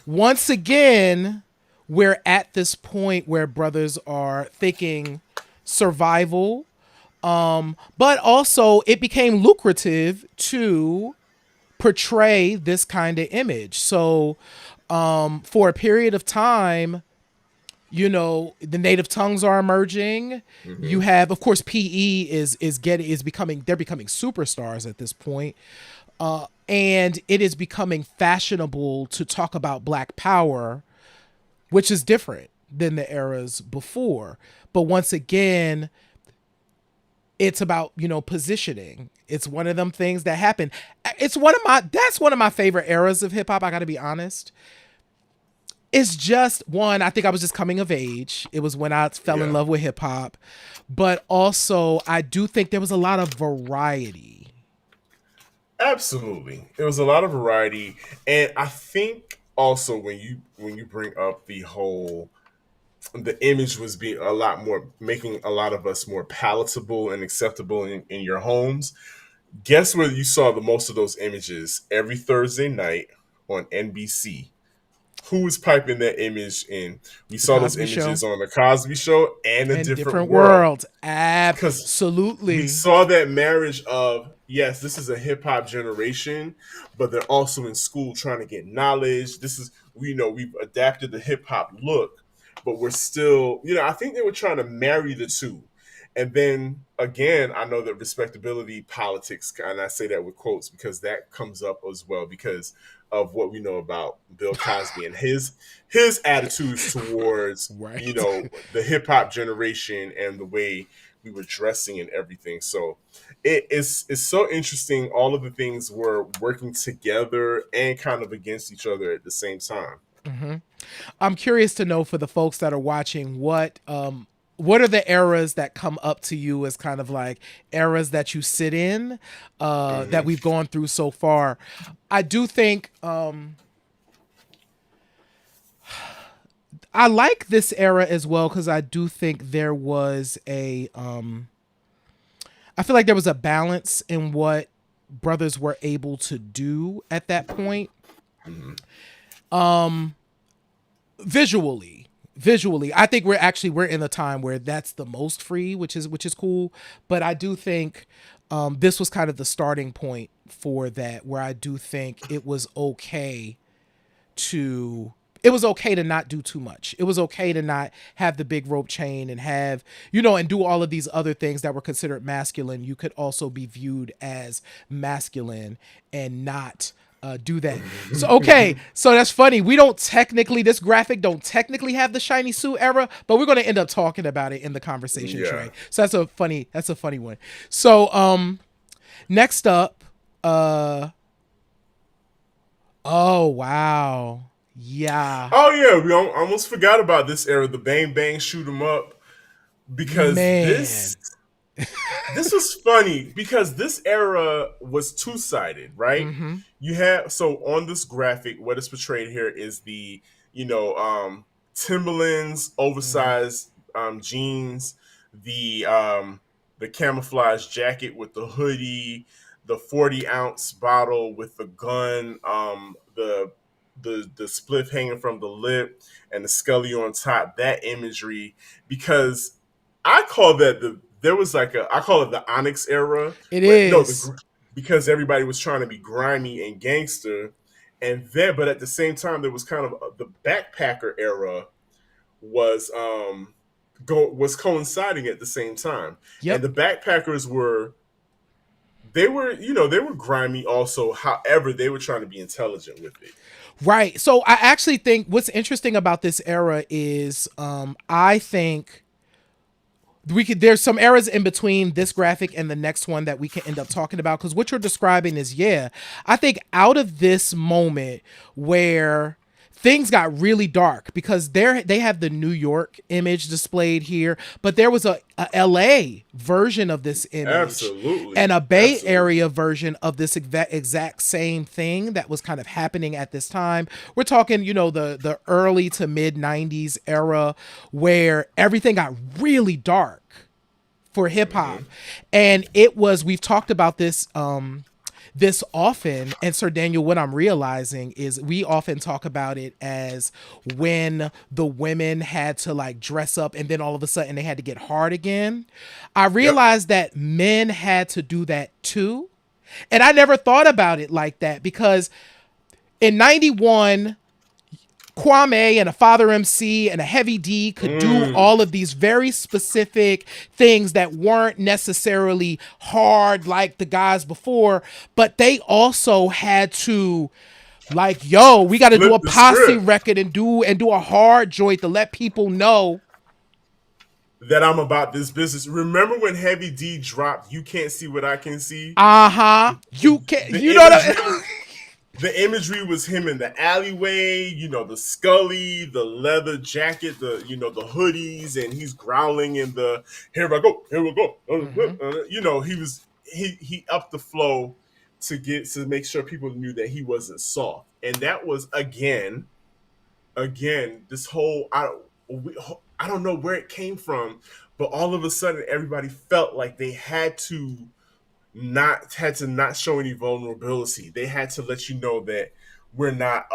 A: once again, we're at this point where brothers are thinking survival, but also it became lucrative to portray this kind of image. So for a period of time, you know, the native tongues are emerging. You
B: Hmm.
A: have, of course, PE is becoming, they're becoming superstars at this point. And it is becoming fashionable to talk about black power, which is different than the eras before. But once again, it's about, you know, positioning. It's one of them things that happen. It's one of my That's one of my favorite eras of hip hop, I got to be honest. It's just one, I think I was just coming of age. It was when I fell in
B: Yeah,
A: love with hip hop, but also I do think there was a lot of variety.
B: absolutely. It was a lot of variety, and I think also when you bring up the whole the image was being a lot more making a lot of us more palatable and acceptable in your homes. Guess where you saw the most of those images every Thursday night on NBC? Who was piping that image in? We
A: The
B: saw those
A: Cosby Show
B: images on the Cosby Show and A
A: and
B: Different
A: different
B: World
A: worlds.
B: because we
A: Absolutely.
B: saw that marriage of yes, this is a hip hop generation, but they're also in school trying to get knowledge. This is we know we've adapted the hip hop look, but we're still, I think they were trying to marry the two. And then again, I know that respectability politics, and I say that with quotes because that comes up as well because of what we know about Bill Cosby and his attitudes towards
A: Right.
B: the hip hop generation and the way we were dressing and everything. So it's so interesting. All of the things were working together and kind of against each other at the same time.
A: I'm curious to know for the folks that are watching what are the eras that come up to you as kind of like eras that you sit in that
B: Hmm.
A: we've gone through so far. I do think I like this era as well because I do think there was a I feel like there was a balance in what brothers were able to do at that point.
B: Hmm.
A: Visually, I think we're in a time where that's the most free, which is cool. But I do think this was kind of the starting point for that, where I do think to it was okay to not do too much. It was okay to not have the big rope chain and have, and do all of these other things that were considered masculine. You could also be viewed as masculine and not do that. So, okay. So that's funny. This graphic don't technically have the shiny suit era, but we're going to end up talking about it in the conversation,
B: Yeah.
A: Trey. So that's a funny one. So, next up, oh, wow. Yeah.
B: Oh yeah, we almost forgot about this era, the bang bang shoot 'em up, because
A: Man.
B: this was funny because this era was two-sided, right?
A: Mm-hmm.
B: You have, so on this graphic, what is portrayed here is the, you know, Timberlands,
A: Mm-hmm.
B: oversized jeans, the camouflage jacket with the hoodie, the 40-ounce bottle with the gun, the spliff hanging from the lip, and the Scully on top. That imagery, because I call that there was like I call it the Onyx era,
A: It
B: but no,
A: is.
B: because everybody was trying to be grimy and gangster, and then but at the same time there was kind of the backpacker era was was coinciding at the same time, and
A: Yep.
B: the backpackers they were grimy also. However, they were trying to be intelligent with it.
A: Right. So I actually think what's interesting about this era is I think there's some errors in between this graphic and the next one that we can end up talking about, because what you're describing is, yeah, I think out of this moment where things got really dark, because they have the New York image displayed here, but there was a LA version of this image and
B: Absolutely,
A: a Bay
B: absolutely.
A: Area version of this exact same thing that was kind of happening at this time. We're talking, the early to mid 90s era where everything got really dark for hip hop.
B: Hmm.
A: And we've talked about this often, and Sir Daniel, what I'm realizing is we often talk about it as when the women had to like dress up and then all of a sudden they had to get hard again. I
B: Yep.
A: realized that men had to do that too. And I never thought about it like that, because in 91, Kwame and a Father MC and a Heavy D could do
B: Mm.
A: all of these very specific things that weren't necessarily hard like the guys before, but they also had to, like, yo, we got to do
B: Flip
A: a
B: the
A: posse
B: script
A: record and do a hard joint to let people know.
B: that I'm about this business. Remember when Heavy D dropped "You Can't See What I Can See"?
A: Uh-huh. You can,
B: The
A: you know
B: imagery,
A: what
B: the imagery was him in the alleyway. The Scully, the leather jacket, the hoodies, and he's growling in the "Here I go, here we go."
A: Mm-hmm.
B: He upped the flow to make sure people knew that he wasn't soft, and that was again this whole I don't know where it came from, but all of a sudden everybody felt like they had to not show any vulnerability. They had to let you know that we're not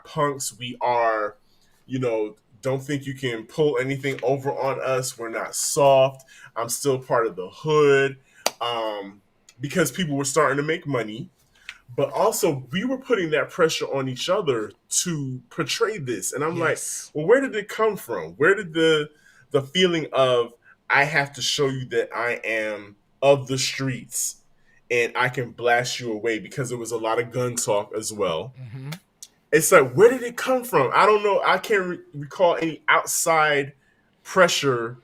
B: punks. We are, don't think you can pull anything over on us. We're not soft. I'm still part of the hood. Because people were starting to make money, but also we were putting that pressure on each other to portray this. And I'm like,
A: Yes.
B: well, where did it come from? Where did the feeling of I have to show you that I am of the streets and I can blast you away, because there was a lot of gun talk as well.
A: Mm-hmm.
B: It's like, where did it come from? I don't know. I can't recall any outside pressure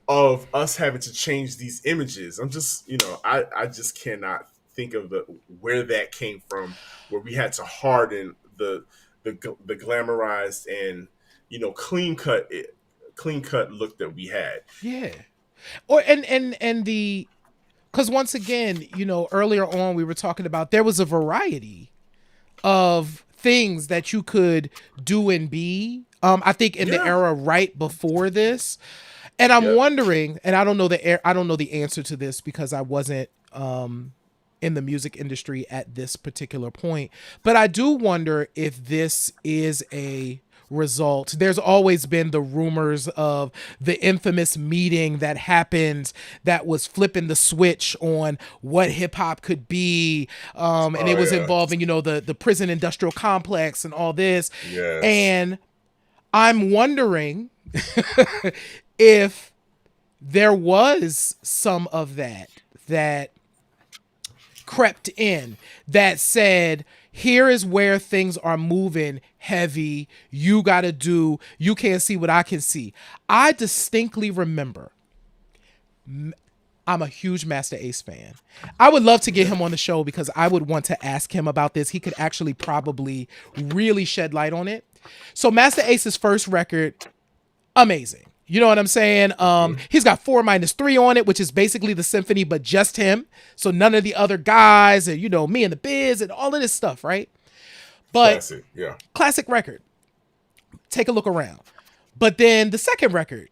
B: of us having to change these images. I'm just, I just cannot think of the where that came from, where we had to harden the glamorized and clean cut look that we had.
A: Yeah. Or and the because once again, earlier on we were talking about there was a variety of things that you could do and be. I think in the
B: Yeah.
A: era right before this, and I'm
B: Yep.
A: wondering, and I don't know the answer to this because I wasn't in the music industry at this particular point, but I do wonder if this is a result. There's always been the rumors of the infamous meeting that happened that was flipping the switch on what hip hop could be, and
B: Oh
A: it was
B: yeah.
A: involving the prison industrial complex and all this,
B: Yes.
A: and I'm wondering if there was some of that crept in that said, here is where things are moving heavy. You can't see what I can see. I distinctly remember, I'm a huge Master Ace fan. I would love to get him on the show because I would want to ask him about this. He could actually probably really shed light on it. So Master Ace's first record, amazing. You know what I'm saying? He's got 4-3 on it, which is basically the symphony, but just him. So none of the other guys, and me and the Biz and all of this stuff, right? But
B: Classic. Yeah.
A: classic record. Take a look around. But then the second record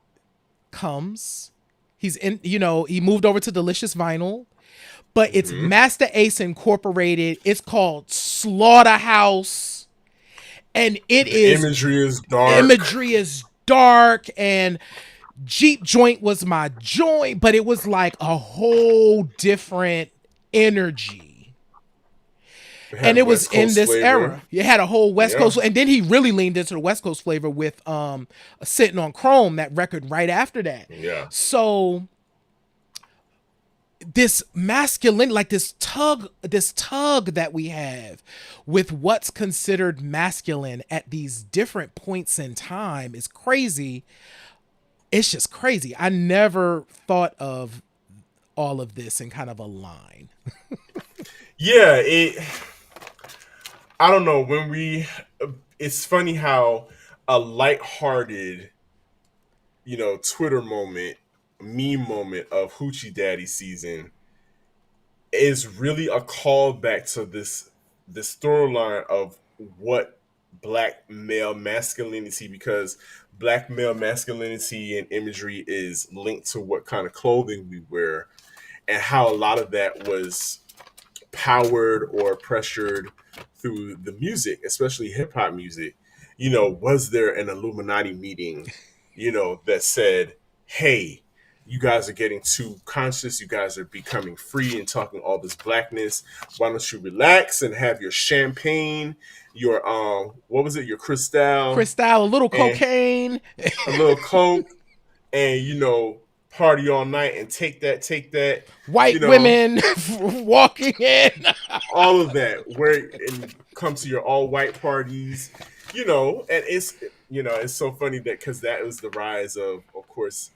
A: comes. He's in, he moved over to Delicious Vinyl, but it's Master Ace Incorporated. It's called Slaughterhouse, and
B: The imagery is dark.
A: imagery is dark, and Jeep Joint was my joint, but it was like a whole different energy.
B: It
A: And
B: had
A: it was
B: West
A: in
B: Coast
A: this
B: flavor.
A: era. You had a whole West
B: Yeah.
A: Coast, and then he really leaned into the West Coast flavor with Sitting on Chrome, that record right after that.
B: Yeah.
A: So this masculine, like this tug that we have with what's considered masculine at these different points in time is crazy. It's just crazy. I never thought of all of this in kind of a line.
B: Yeah. I don't know when we. It's funny how a lighthearted, Twitter moment, meme moment of Hoochie Daddy season is really a callback to this storyline of what black male masculinity, because black male masculinity and imagery is linked to what kind of clothing we wear, and how a lot of that was powered or pressured through the music, especially hip hop music. Was there an Illuminati meeting, that said, hey, you guys are getting too conscious, you guys are becoming free and talking all this blackness. Why don't you relax and have your champagne, your what was it, your Cristal,
A: Cristal, a little
B: and
A: cocaine,
B: a little coke, and party all night and take that, you
A: white
B: know,
A: women walking in.
B: all of that, where and come to your all white parties, and it's so funny that because that was the rise of course,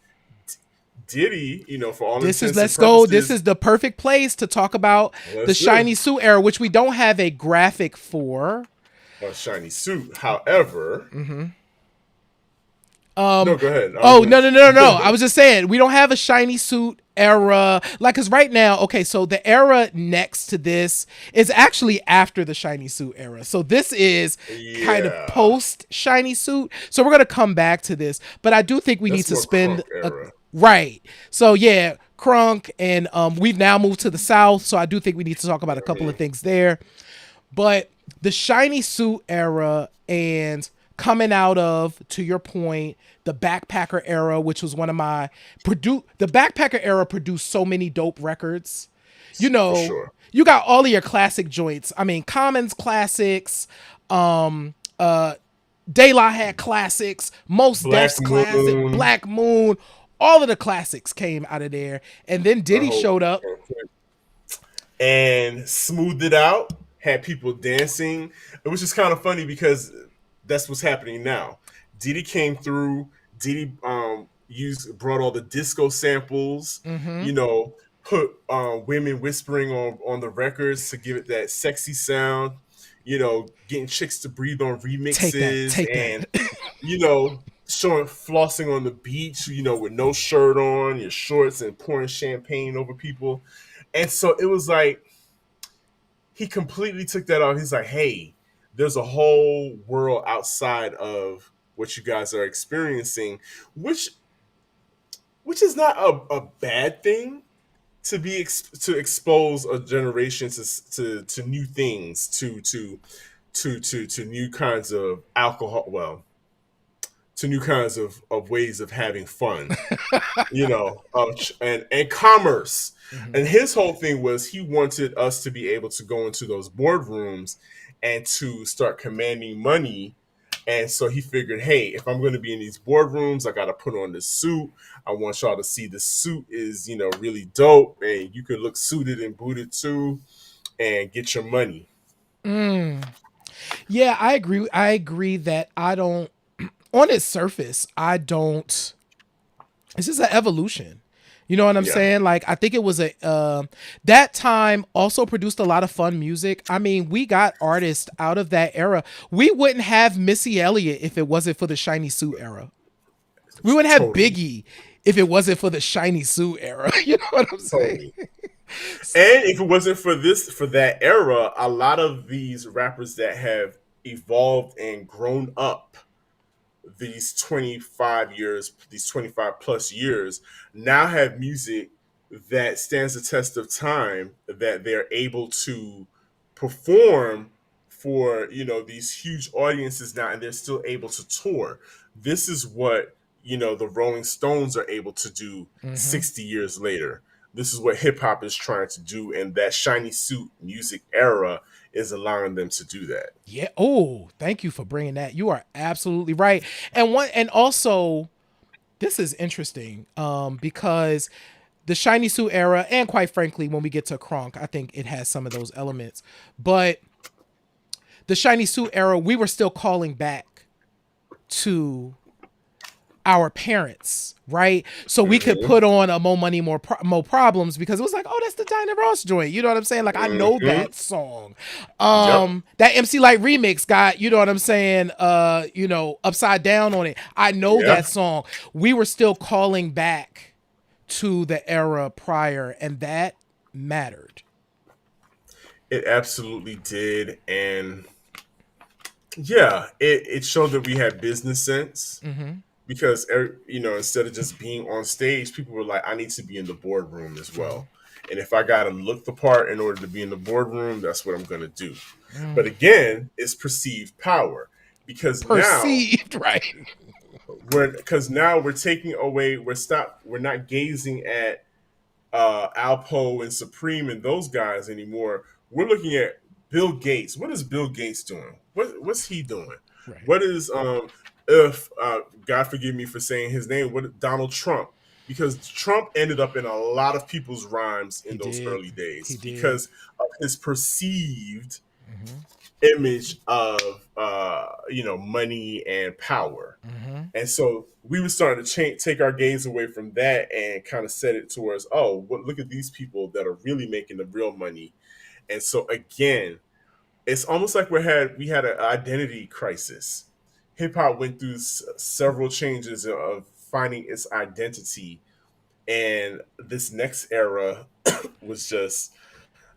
B: Diddy, for all
A: This is
B: intents and
A: let's go. This
B: purposes.
A: is the perfect place to talk about the
B: Let's do
A: shiny suit era, which we don't have a graphic for.
B: a shiny suit. However,
A: Um,
B: no, go ahead. I was
A: oh, no, no, no, no, no. I
B: gonna-
A: was just saying, we don't have a shiny suit era. Like, because right now, okay, so the era next to this is actually after the shiny suit era. So this is kind of
B: Yeah.
A: post shiny suit. So we're going to come back to this. But I do think we need
B: That's
A: to
B: more
A: spend.
B: crunk era.
A: Right. So, yeah, Crunk. And we've now moved to the South. So I do think we need to talk about a couple of things there. But the shiny suit era and coming out of, to your point, the backpacker era, which was one of my the backpacker era produced so many dope records.
B: For sure.
A: You got all of your classic joints. I mean, Common's classics, De La had classics, Most
B: Black
A: Def's classic,
B: Moon.
A: Black Moon, all of the classics came out of there. And then Diddy
B: hope-
A: showed up.
B: and smoothed it out, had people dancing. It was just kind of funny because that's what's happening now. Diddy came through. Diddy brought all the disco samples. Put women whispering on the records to give it that sexy sound. getting chicks to breathe on
A: Take that.
B: remixes
A: Take that.
B: and showing flossing on the beach, with no shirt on, your shorts, and pouring champagne over people. And so it was like he completely took that off. He's like, hey, there's a whole world outside of what you guys are experiencing, which is not a bad thing to to expose a generation to new things, to new kinds of alcohol, well, to new kinds of ways of having fun, and commerce.
A: Mhm.
B: And his whole thing was he wanted us to be able to go into those boardrooms and to start commanding money. And so he figured, hey, if I'm going to be in these boardrooms, I got to put on this suit. I want y'all to see the suit is, really dope, and you can look suited and booted too, and get your money.
A: Mm. Yeah, I agree. I agree that I don't, on its surface, I don't. It's just an evolution. You know what I'm
B: Yeah,
A: saying? Like, I think it was that time also produced a lot of fun music. I mean, we got artists out of that era. We wouldn't have Missy Elliott if it wasn't for the shiny suit era. We wouldn't have
B: totally,
A: Biggie if it wasn't for the shiny suit era. You know what I'm saying?
B: totally. And if it wasn't for that era, a lot of these rappers that have evolved and grown up these 25 plus years, now have music that stands the test of time, that they're able to perform for, these huge audiences now, and they're still able to tour. This is what, the Rolling Stones are able to do
A: Mm-hmm.
B: 60 years later. This is what hip hop is trying to do, and that shiny suit music era is allowing them to do that.
A: Yeah. Oh, thank you for bringing that. You are absolutely right. And also, this is interesting because the shiny suit era, and quite frankly, when we get to Kronk, I think it has some of those elements. But the shiny suit era, we were still calling back to our parents, right? So we could
B: Mm-hmm.
A: put on a More Money, More Problems because it was like, oh, that's the Dinah Ross joint. You know what I'm saying? Like, I know
B: Mm-hmm.
A: that song.
B: Yep.
A: That MC Light remix got, you know what I'm saying? Upside Down on it. I know
B: Yeah.
A: that song. We were still calling back to the era prior, and that mattered.
B: It absolutely did. And yeah, it showed that we had business sense
A: Mm-hmm.
B: because, instead of just being on stage, people were like, I need to be in the boardroom as well. And if I got to look the part in order to be in the boardroom, that's what I'm going to do.
A: Mm.
B: But again, it's perceived power because now
A: Perceived, right?
B: we're taking away, we're not gazing at Alpo and Supreme and those guys anymore. We're looking at Bill Gates. What is Bill Gates doing? What's he doing?
A: Right.
B: What is if God forgive me for saying his name? What Donald Trump? Because Trump ended up in a lot of people's rhymes
A: He
B: in those
A: did.
B: early
A: He
B: days
A: did.
B: because of his perceived
A: Mm-hmm.
B: image of money and power.
A: Mm-hmm.
B: And so we were starting to take our gaze away from that and kind of set it towards, oh, well, look at these people that are really making the real money. And so again, it's almost like we had an identity crisis. Hip hop went through several changes of finding its identity, and this next era was just,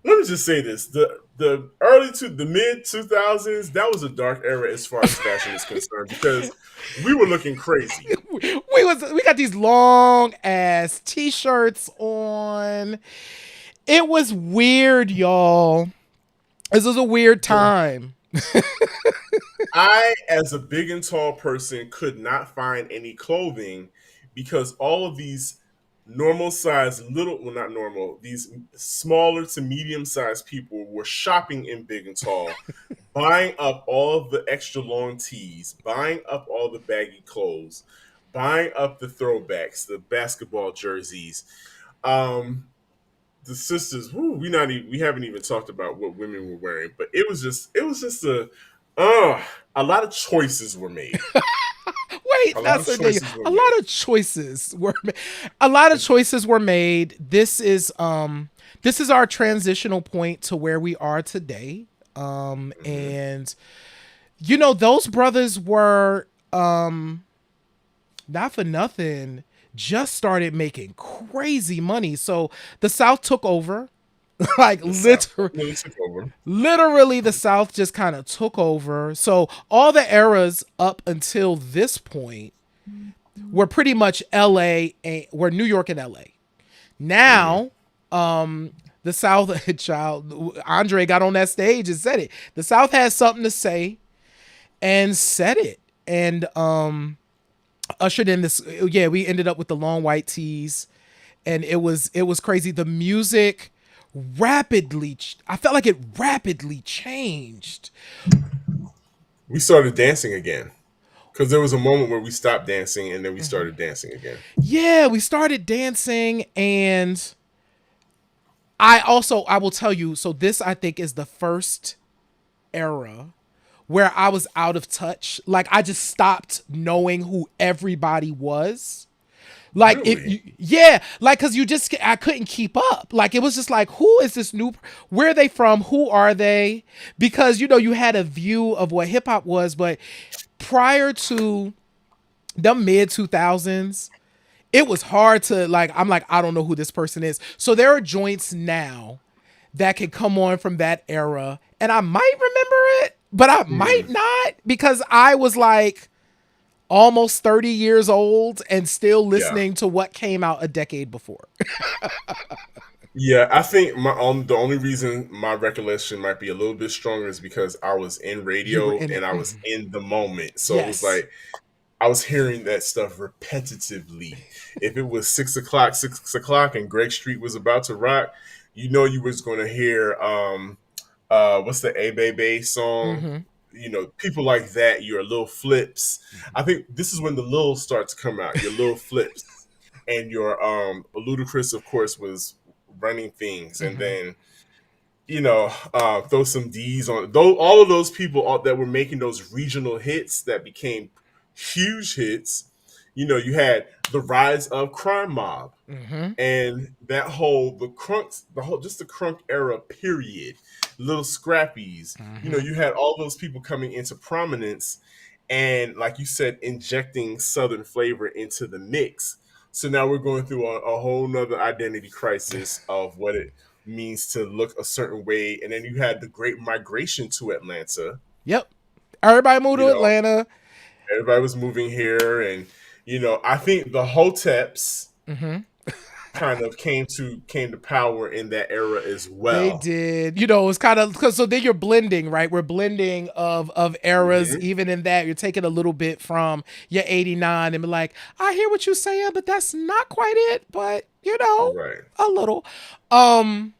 B: let me just say this: the mid 2000s, that was a dark era as far as fashion is concerned because we were looking crazy.
A: We got these long ass t-shirts on. It was weird, y'all. This was a weird time.
B: I, as a big and tall person, could not find any clothing because all of these normal size little, well, not normal, these smaller to medium sized people were shopping in big and tall, buying up all of the extra long tees, buying up all the baggy clothes, buying up the throwbacks, the basketball jerseys. Um, the sisters, we haven't even talked about what women were wearing, but it was just a lot of choices were made. A
A: Wait,
B: lot
A: that's
B: of
A: a thing.
B: choices were
A: A lot
B: made.
A: of choices were a lot of choices were made. This is our transitional point to where we are today. And you know, those brothers were not for nothing, just started making crazy money. So the South took over. Like
B: The South really took over.
A: literally the South just kind of took over. So all the eras up until this point were pretty much LA and were New York and LA. Now, the South child Andre got on that stage and said it. The South has something to say and said it. And ushered in this, yeah, we ended up with the long white tees, and it was crazy. The music I felt like it rapidly changed.
B: We started dancing again because there was a moment where we stopped dancing and then we started dancing again.
A: Yeah, we started dancing, and I will tell you, so this I think is the first era where I was out of touch. Like I just stopped knowing who everybody was. Like
B: Really?
A: yeah, like cuz I couldn't keep up. Like it was just like, who is this new, where are they from? Who are they? Because you know, you had a view of what hip hop was, but prior to the mid 2000s, it was hard to like, I'm like, I don't know who this person is. So there are joints now that can come on from that era, and I might remember it, but I might not, because I was like almost 30 years old and still
B: Yeah.
A: listening to what came out a decade before.
B: Yeah, I think the only reason my recollection might be a little bit stronger is because I was in
A: You were
B: radio
A: in
B: and
A: it.
B: I was in the moment. So it was
A: Yes.
B: like I was hearing that stuff repetitively. If it was 6 o'clock, and Greg Street was about to rock, you know you was going to hear what's the A Bay song?
A: Mm-hmm.
B: You know, people like that. Your little flips. I think this is when the little start to come out. Your little flips and your Ludacris, of course, was running things, and
A: Mm-hmm.
B: then throw some D's on though. All of those people that were making those regional hits that became huge hits. You know, you had the rise of Crime Mob
A: Mm-hmm.
B: and that whole the crunk era period. Little Scrappies. You know,
A: Mm-hmm.
B: you had all those people coming into prominence, and like you said, injecting Southern flavor into the mix. So now we're going through a whole nother identity crisis of what it means to look a certain way. And then you had the great migration to Atlanta.
A: Yep. Everybody moved
B: You
A: to
B: know,
A: Atlanta.
B: everybody was moving here. And, I think the Hoteps
A: Mm-hmm.
B: kind of came to power in that era as
A: They
B: well.
A: did. You know, it's kind of because so then you're blending, right? We're blending of eras.
B: Hmm.
A: Even in that, you're taking a little bit from your '89 and be like, I hear what you're saying, but that's not quite it. But you know,
B: Right.
A: a little. Um,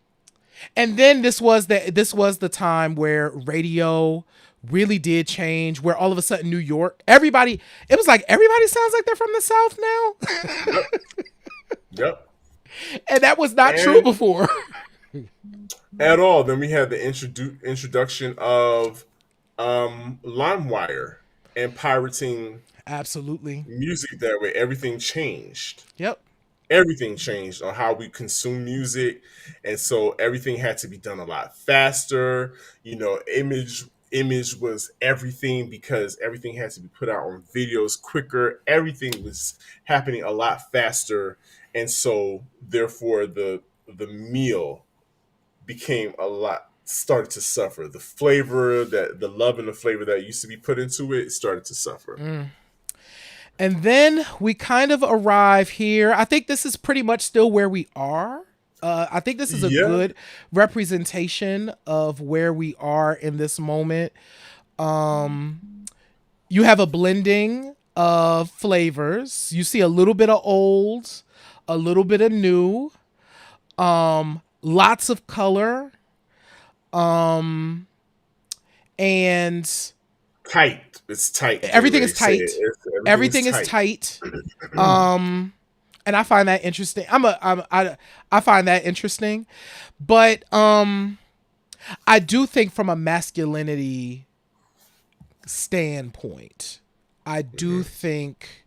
A: and then this was the time where radio really did change. Where all of a sudden New York, everybody, it was like everybody sounds like they're from the South now,
B: Yep. Yep.
A: and that was not true
B: And
A: before.
B: at all, then we had the introduction of LimeWire and pirating
A: Absolutely.
B: music that way.
A: Yep.
B: Everything changed on how we consume music, and so everything had to be done a lot faster. Image was everything because everything had to be put out on videos quicker. Everything was happening a lot faster, and so therefore the meal became a lot started to suffer. The flavor that the love and the flavor that used to be put into it started to suffer.
A: And then we kind of arrive here. I think this is pretty much still where we are. I think this is a
B: Yeah.
A: good representation of where we are in this moment. You have a blending of flavors. You see a little bit of old, a little bit of new, lots of color, and
B: Tight. It's tight, is what
A: everything
B: they
A: is
B: say.
A: tight.
B: Everything is
A: Everything is
B: tight.
A: tight. Um, and I find that interesting. I find that interesting, but I do think from a masculinity standpoint, I do
B: Hmm.
A: think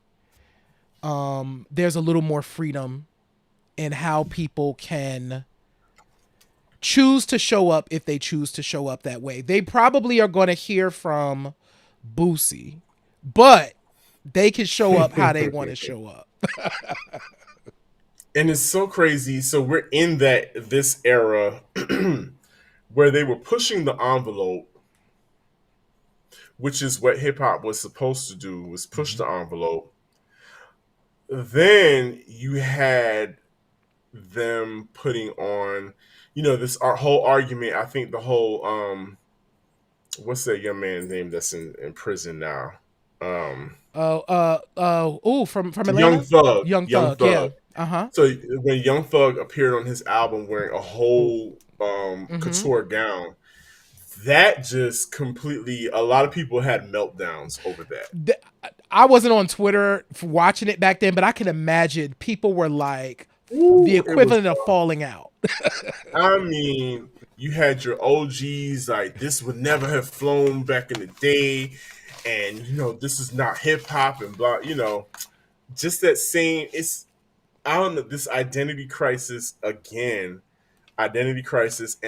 A: there's a little more freedom in how people can choose to show up if they choose to show up that way. They probably are going to hear from Boosie, but they can show up how they want to show up.
B: And it's so crazy. So we're in this era where they were pushing the envelope, which is what hip hop was supposed to do, was push the envelope. Then you had them putting on, this our whole argument. I think the whole what's that young man's name that's in prison now?
A: From
B: Young
A: Atlanta,
B: Thug.
A: Young
B: Young
A: Thug, yeah,
B: Thug.
A: uh-huh.
B: So when Young Thug appeared on his album wearing a whole
A: Mm-hmm.
B: couture gown, that just completely, a lot of people had meltdowns over that.
A: I wasn't on Twitter for watching it back then, but I can imagine people were like the
B: Ooh, it was.
A: equivalent of falling out.
B: I mean, you had your OGs like this would never have flown back in the day, and this is not hip hop and blah. Just that same. It's I don't know, this identity crisis, and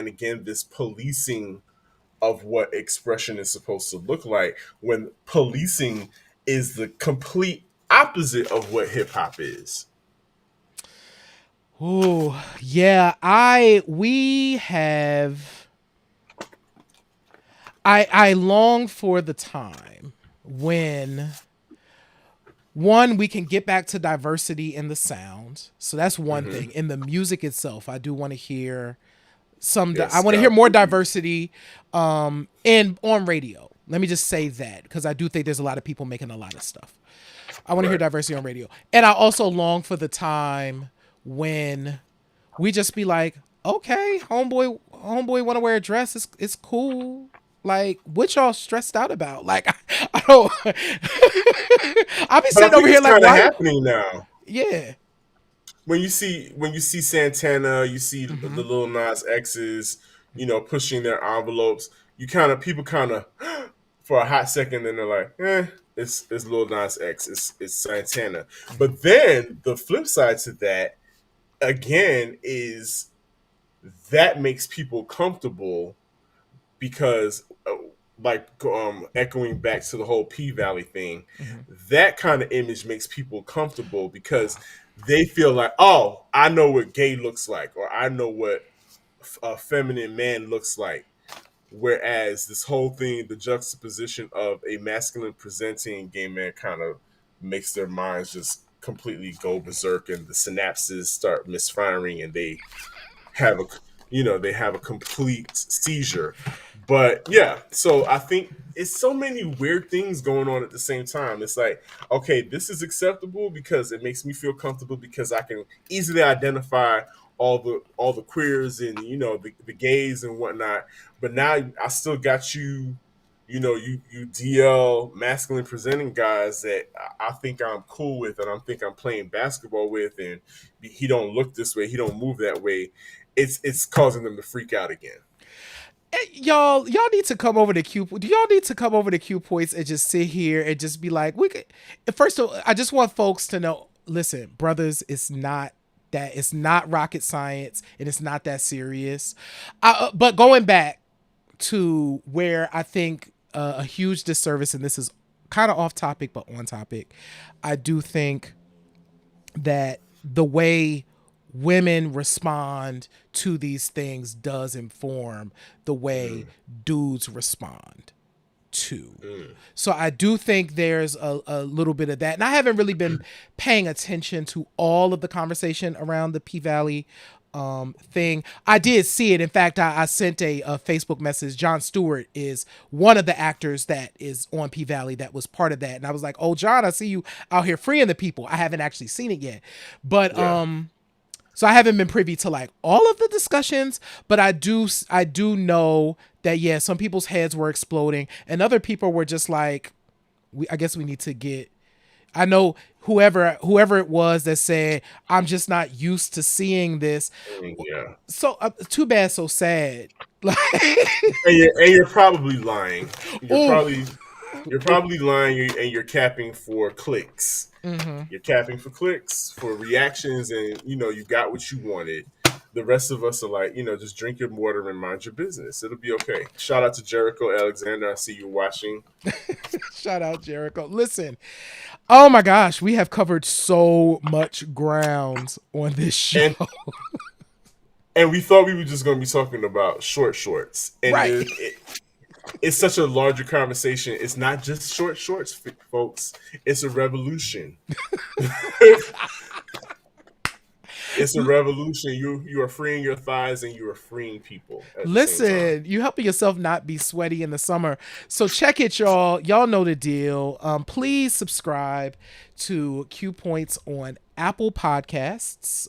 B: again this policing of what expression is supposed to look like when policing is the complete opposite of what hip hop is.
A: Oh, yeah. I long for the time when one, we can get back to diversity in the sound. So that's one
B: Mm-hmm.
A: thing. In the music itself, I do want to hear I
B: Yes,
A: want to
B: God,
A: hear more
B: please.
A: diversity in on radio. Let me just say that because I do think there's a lot of people making a lot of stuff. I want to hear
B: Right.
A: diversity on radio. And I also long for the time when we just be like, okay, homeboy want to wear a dress. It's cool. Like, what y'all stressed out about? Like, I don't. I'll be
B: But I
A: sitting over
B: think
A: here
B: it's
A: like,
B: kind of
A: why?
B: happening now.
A: Yeah.
B: When you see Santana, you see
A: Mm-hmm.
B: the Lil Nas X's, pushing their envelopes. People kind of for a hot second, then they're like, it's Lil Nas X, it's Santana.
A: Mm-hmm.
B: But then the flip side to that again is that makes people comfortable because like echoing back to the whole P Valley thing,
A: Mm-hmm.
B: that kind of image makes people comfortable because they feel like, oh, I know what gay looks like, or I know what a feminine man looks like. Whereas this whole thing, the juxtaposition of a masculine presenting gay man, kind of makes their minds just completely go berserk, and the synapses start misfiring, and have a they have a complete seizure. But yeah, so I think it's so many weird things going on at the same time. It's like, okay, this is acceptable because it makes me feel comfortable because I can easily identify all the queers and the gays and whatnot. But now I still got you DL masculine presenting guys that I think I'm cool with and I think I'm playing basketball with, and he don't look this way, he don't move that way. It's causing them to freak out again.
A: Y'all need to come over to Q. Do y'all need to come over to Q Points and just sit here and just be like, we could. First of all, I just want folks to know. Listen, brothers, it's not rocket science and it's not that serious. But going back to where I think a huge disservice, and this is kind of off topic but on topic. I do think that the way women respond to these things does inform the way
B: Mm,
A: dudes respond too.
B: mm,
A: So I do think there's a little bit of that. And I haven't really been paying attention to all of the conversation around the P Valley thing. I did see it. In fact, I sent a Facebook message. Jon Stewart is one of the actors that is on P Valley that was part of that. And I was like, oh, John, I see you out here freeing the people. I haven't actually seen it yet. But
B: yeah.
A: so I haven't been privy to like all of the discussions, but I do know that yeah, some people's heads were exploding and other people were just like I guess we need to get I know whoever it was that said I'm just not used to seeing this.
B: Yeah.
A: So too bad, so sad. Like,
B: And you're probably lying. You're
A: ooh,
B: probably you're probably lying, and you're capping for clicks.
A: mm-hmm.
B: You're capping for clicks, for reactions, and you got what you wanted. the rest of us are like, just drink your water and mind your business. It'll be okay. Shout out to Jericho Alexander. I see you watching.
A: Shout out Jericho. Listen, oh my gosh, we have covered so much ground on this show.
B: And we thought we were just going to be talking about short shorts. And
A: Right.
B: it's such a larger conversation. It's not just short shorts, folks. It's a revolution. It's a revolution. You are freeing your thighs and you are freeing people at the same time.
A: Listen, you helping yourself not be sweaty in the summer. So check it, y'all. Y'all know the deal. Please subscribe to Q Points on Apple Podcasts.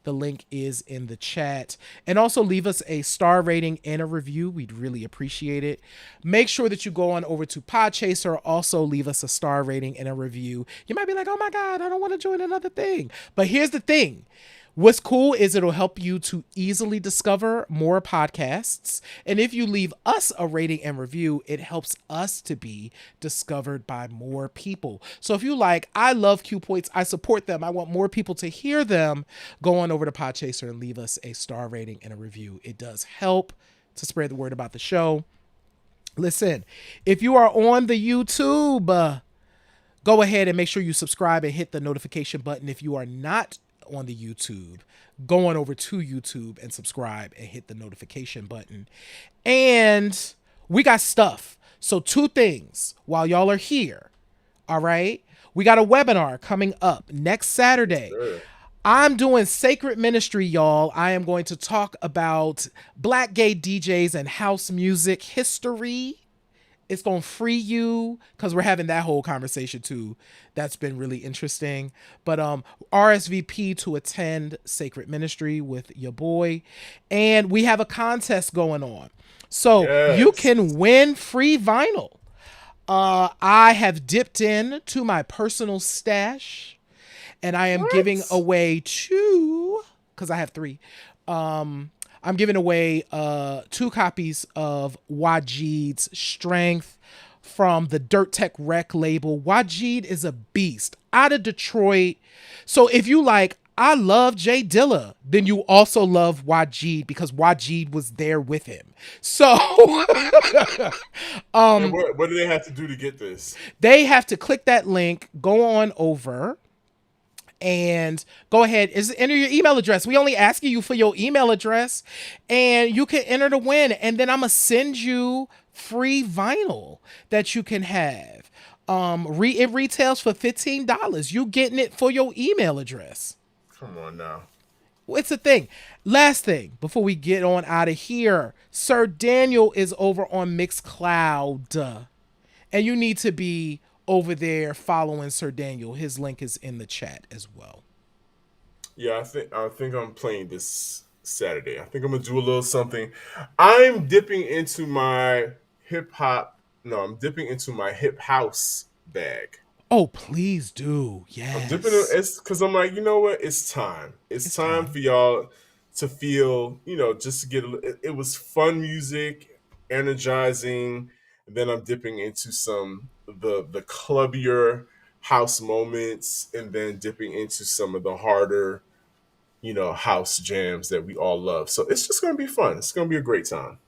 A: The link is in the chat. And also leave us a star rating and a review. We'd really appreciate it. Make sure that you go on over to Podchaser. Also leave us a star rating and a review. You might be like, oh my God, I don't want to join another thing. But here's the thing. What's cool is it'll help you to easily discover more podcasts. And if you leave us a rating and review, it helps us to be discovered by more people. So if you like, I love Q Points, I support them, I want more people to hear them, go on over to Podchaser and leave us a star rating and a review. It does help to spread the word about the show. Listen, if you are on the YouTube, go ahead and make sure you subscribe and hit the notification button. If you are not on the YouTube, go on over to YouTube and subscribe and hit the notification button. And we got stuff. So 2 things while y'all are here. All right. We got a webinar coming up next Saturday.
B: Sure.
A: I'm doing Sacred Ministry, y'all. I am going to talk about Black gay DJs and house music history. It's going to free you because we're having that whole conversation too. That's been really interesting. But RSVP to attend Sacred Ministry with your boy. And we have a contest going on. So you can win free vinyl. I have dipped in to my personal stash and I am giving away 2, because I have 3. I'm giving away 2 copies of Wajid's Strength from the Dirt Tech Rec label. Wajid is a beast out of Detroit. So if you like, I love Jay Dilla, then you also love Wajid because Wajid was there with him. So
B: what do they have to do to get this?
A: They have to click that link, go on over, and go ahead, enter your email address. We only asking you for your email address and you can enter to win. And then I'm going to send you free vinyl that you can have. It retails for $15. You getting it for your email address.
B: Come on now.
A: It's a thing. Last thing before we get on out of here. Sir Daniel is over on Mixcloud and you need to be over there following Sir Daniel. His link is in the chat as well.
B: Yeah, I think I'm playing this Saturday. I think I'm gonna do a little something. I'm dipping into my hip house bag.
A: Oh, please do. Yes.
B: I'm dipping it's because I'm like, you know what? It's time. It's time for y'all to feel, just to get it was fun music, energizing. And then I'm dipping into some the clubbier house moments, and then dipping into some of the harder, house jams that we all love. So it's just gonna be fun. It's gonna be a great time.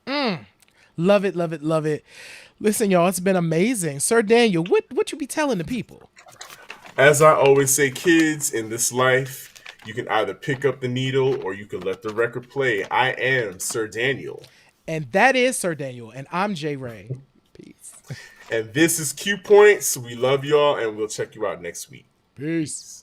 A: Love it, love it, love it. Listen, y'all, it's been amazing. Sir Daniel, what you be telling the people?
B: As I always say, kids, in this life, you can either pick up the needle or you can let the record play. I am Sir Daniel.
A: And that is Sir Daniel. And I'm J Ray. Peace.
B: And this is Q Points. We love y'all, and we'll check you out next week.
A: Peace.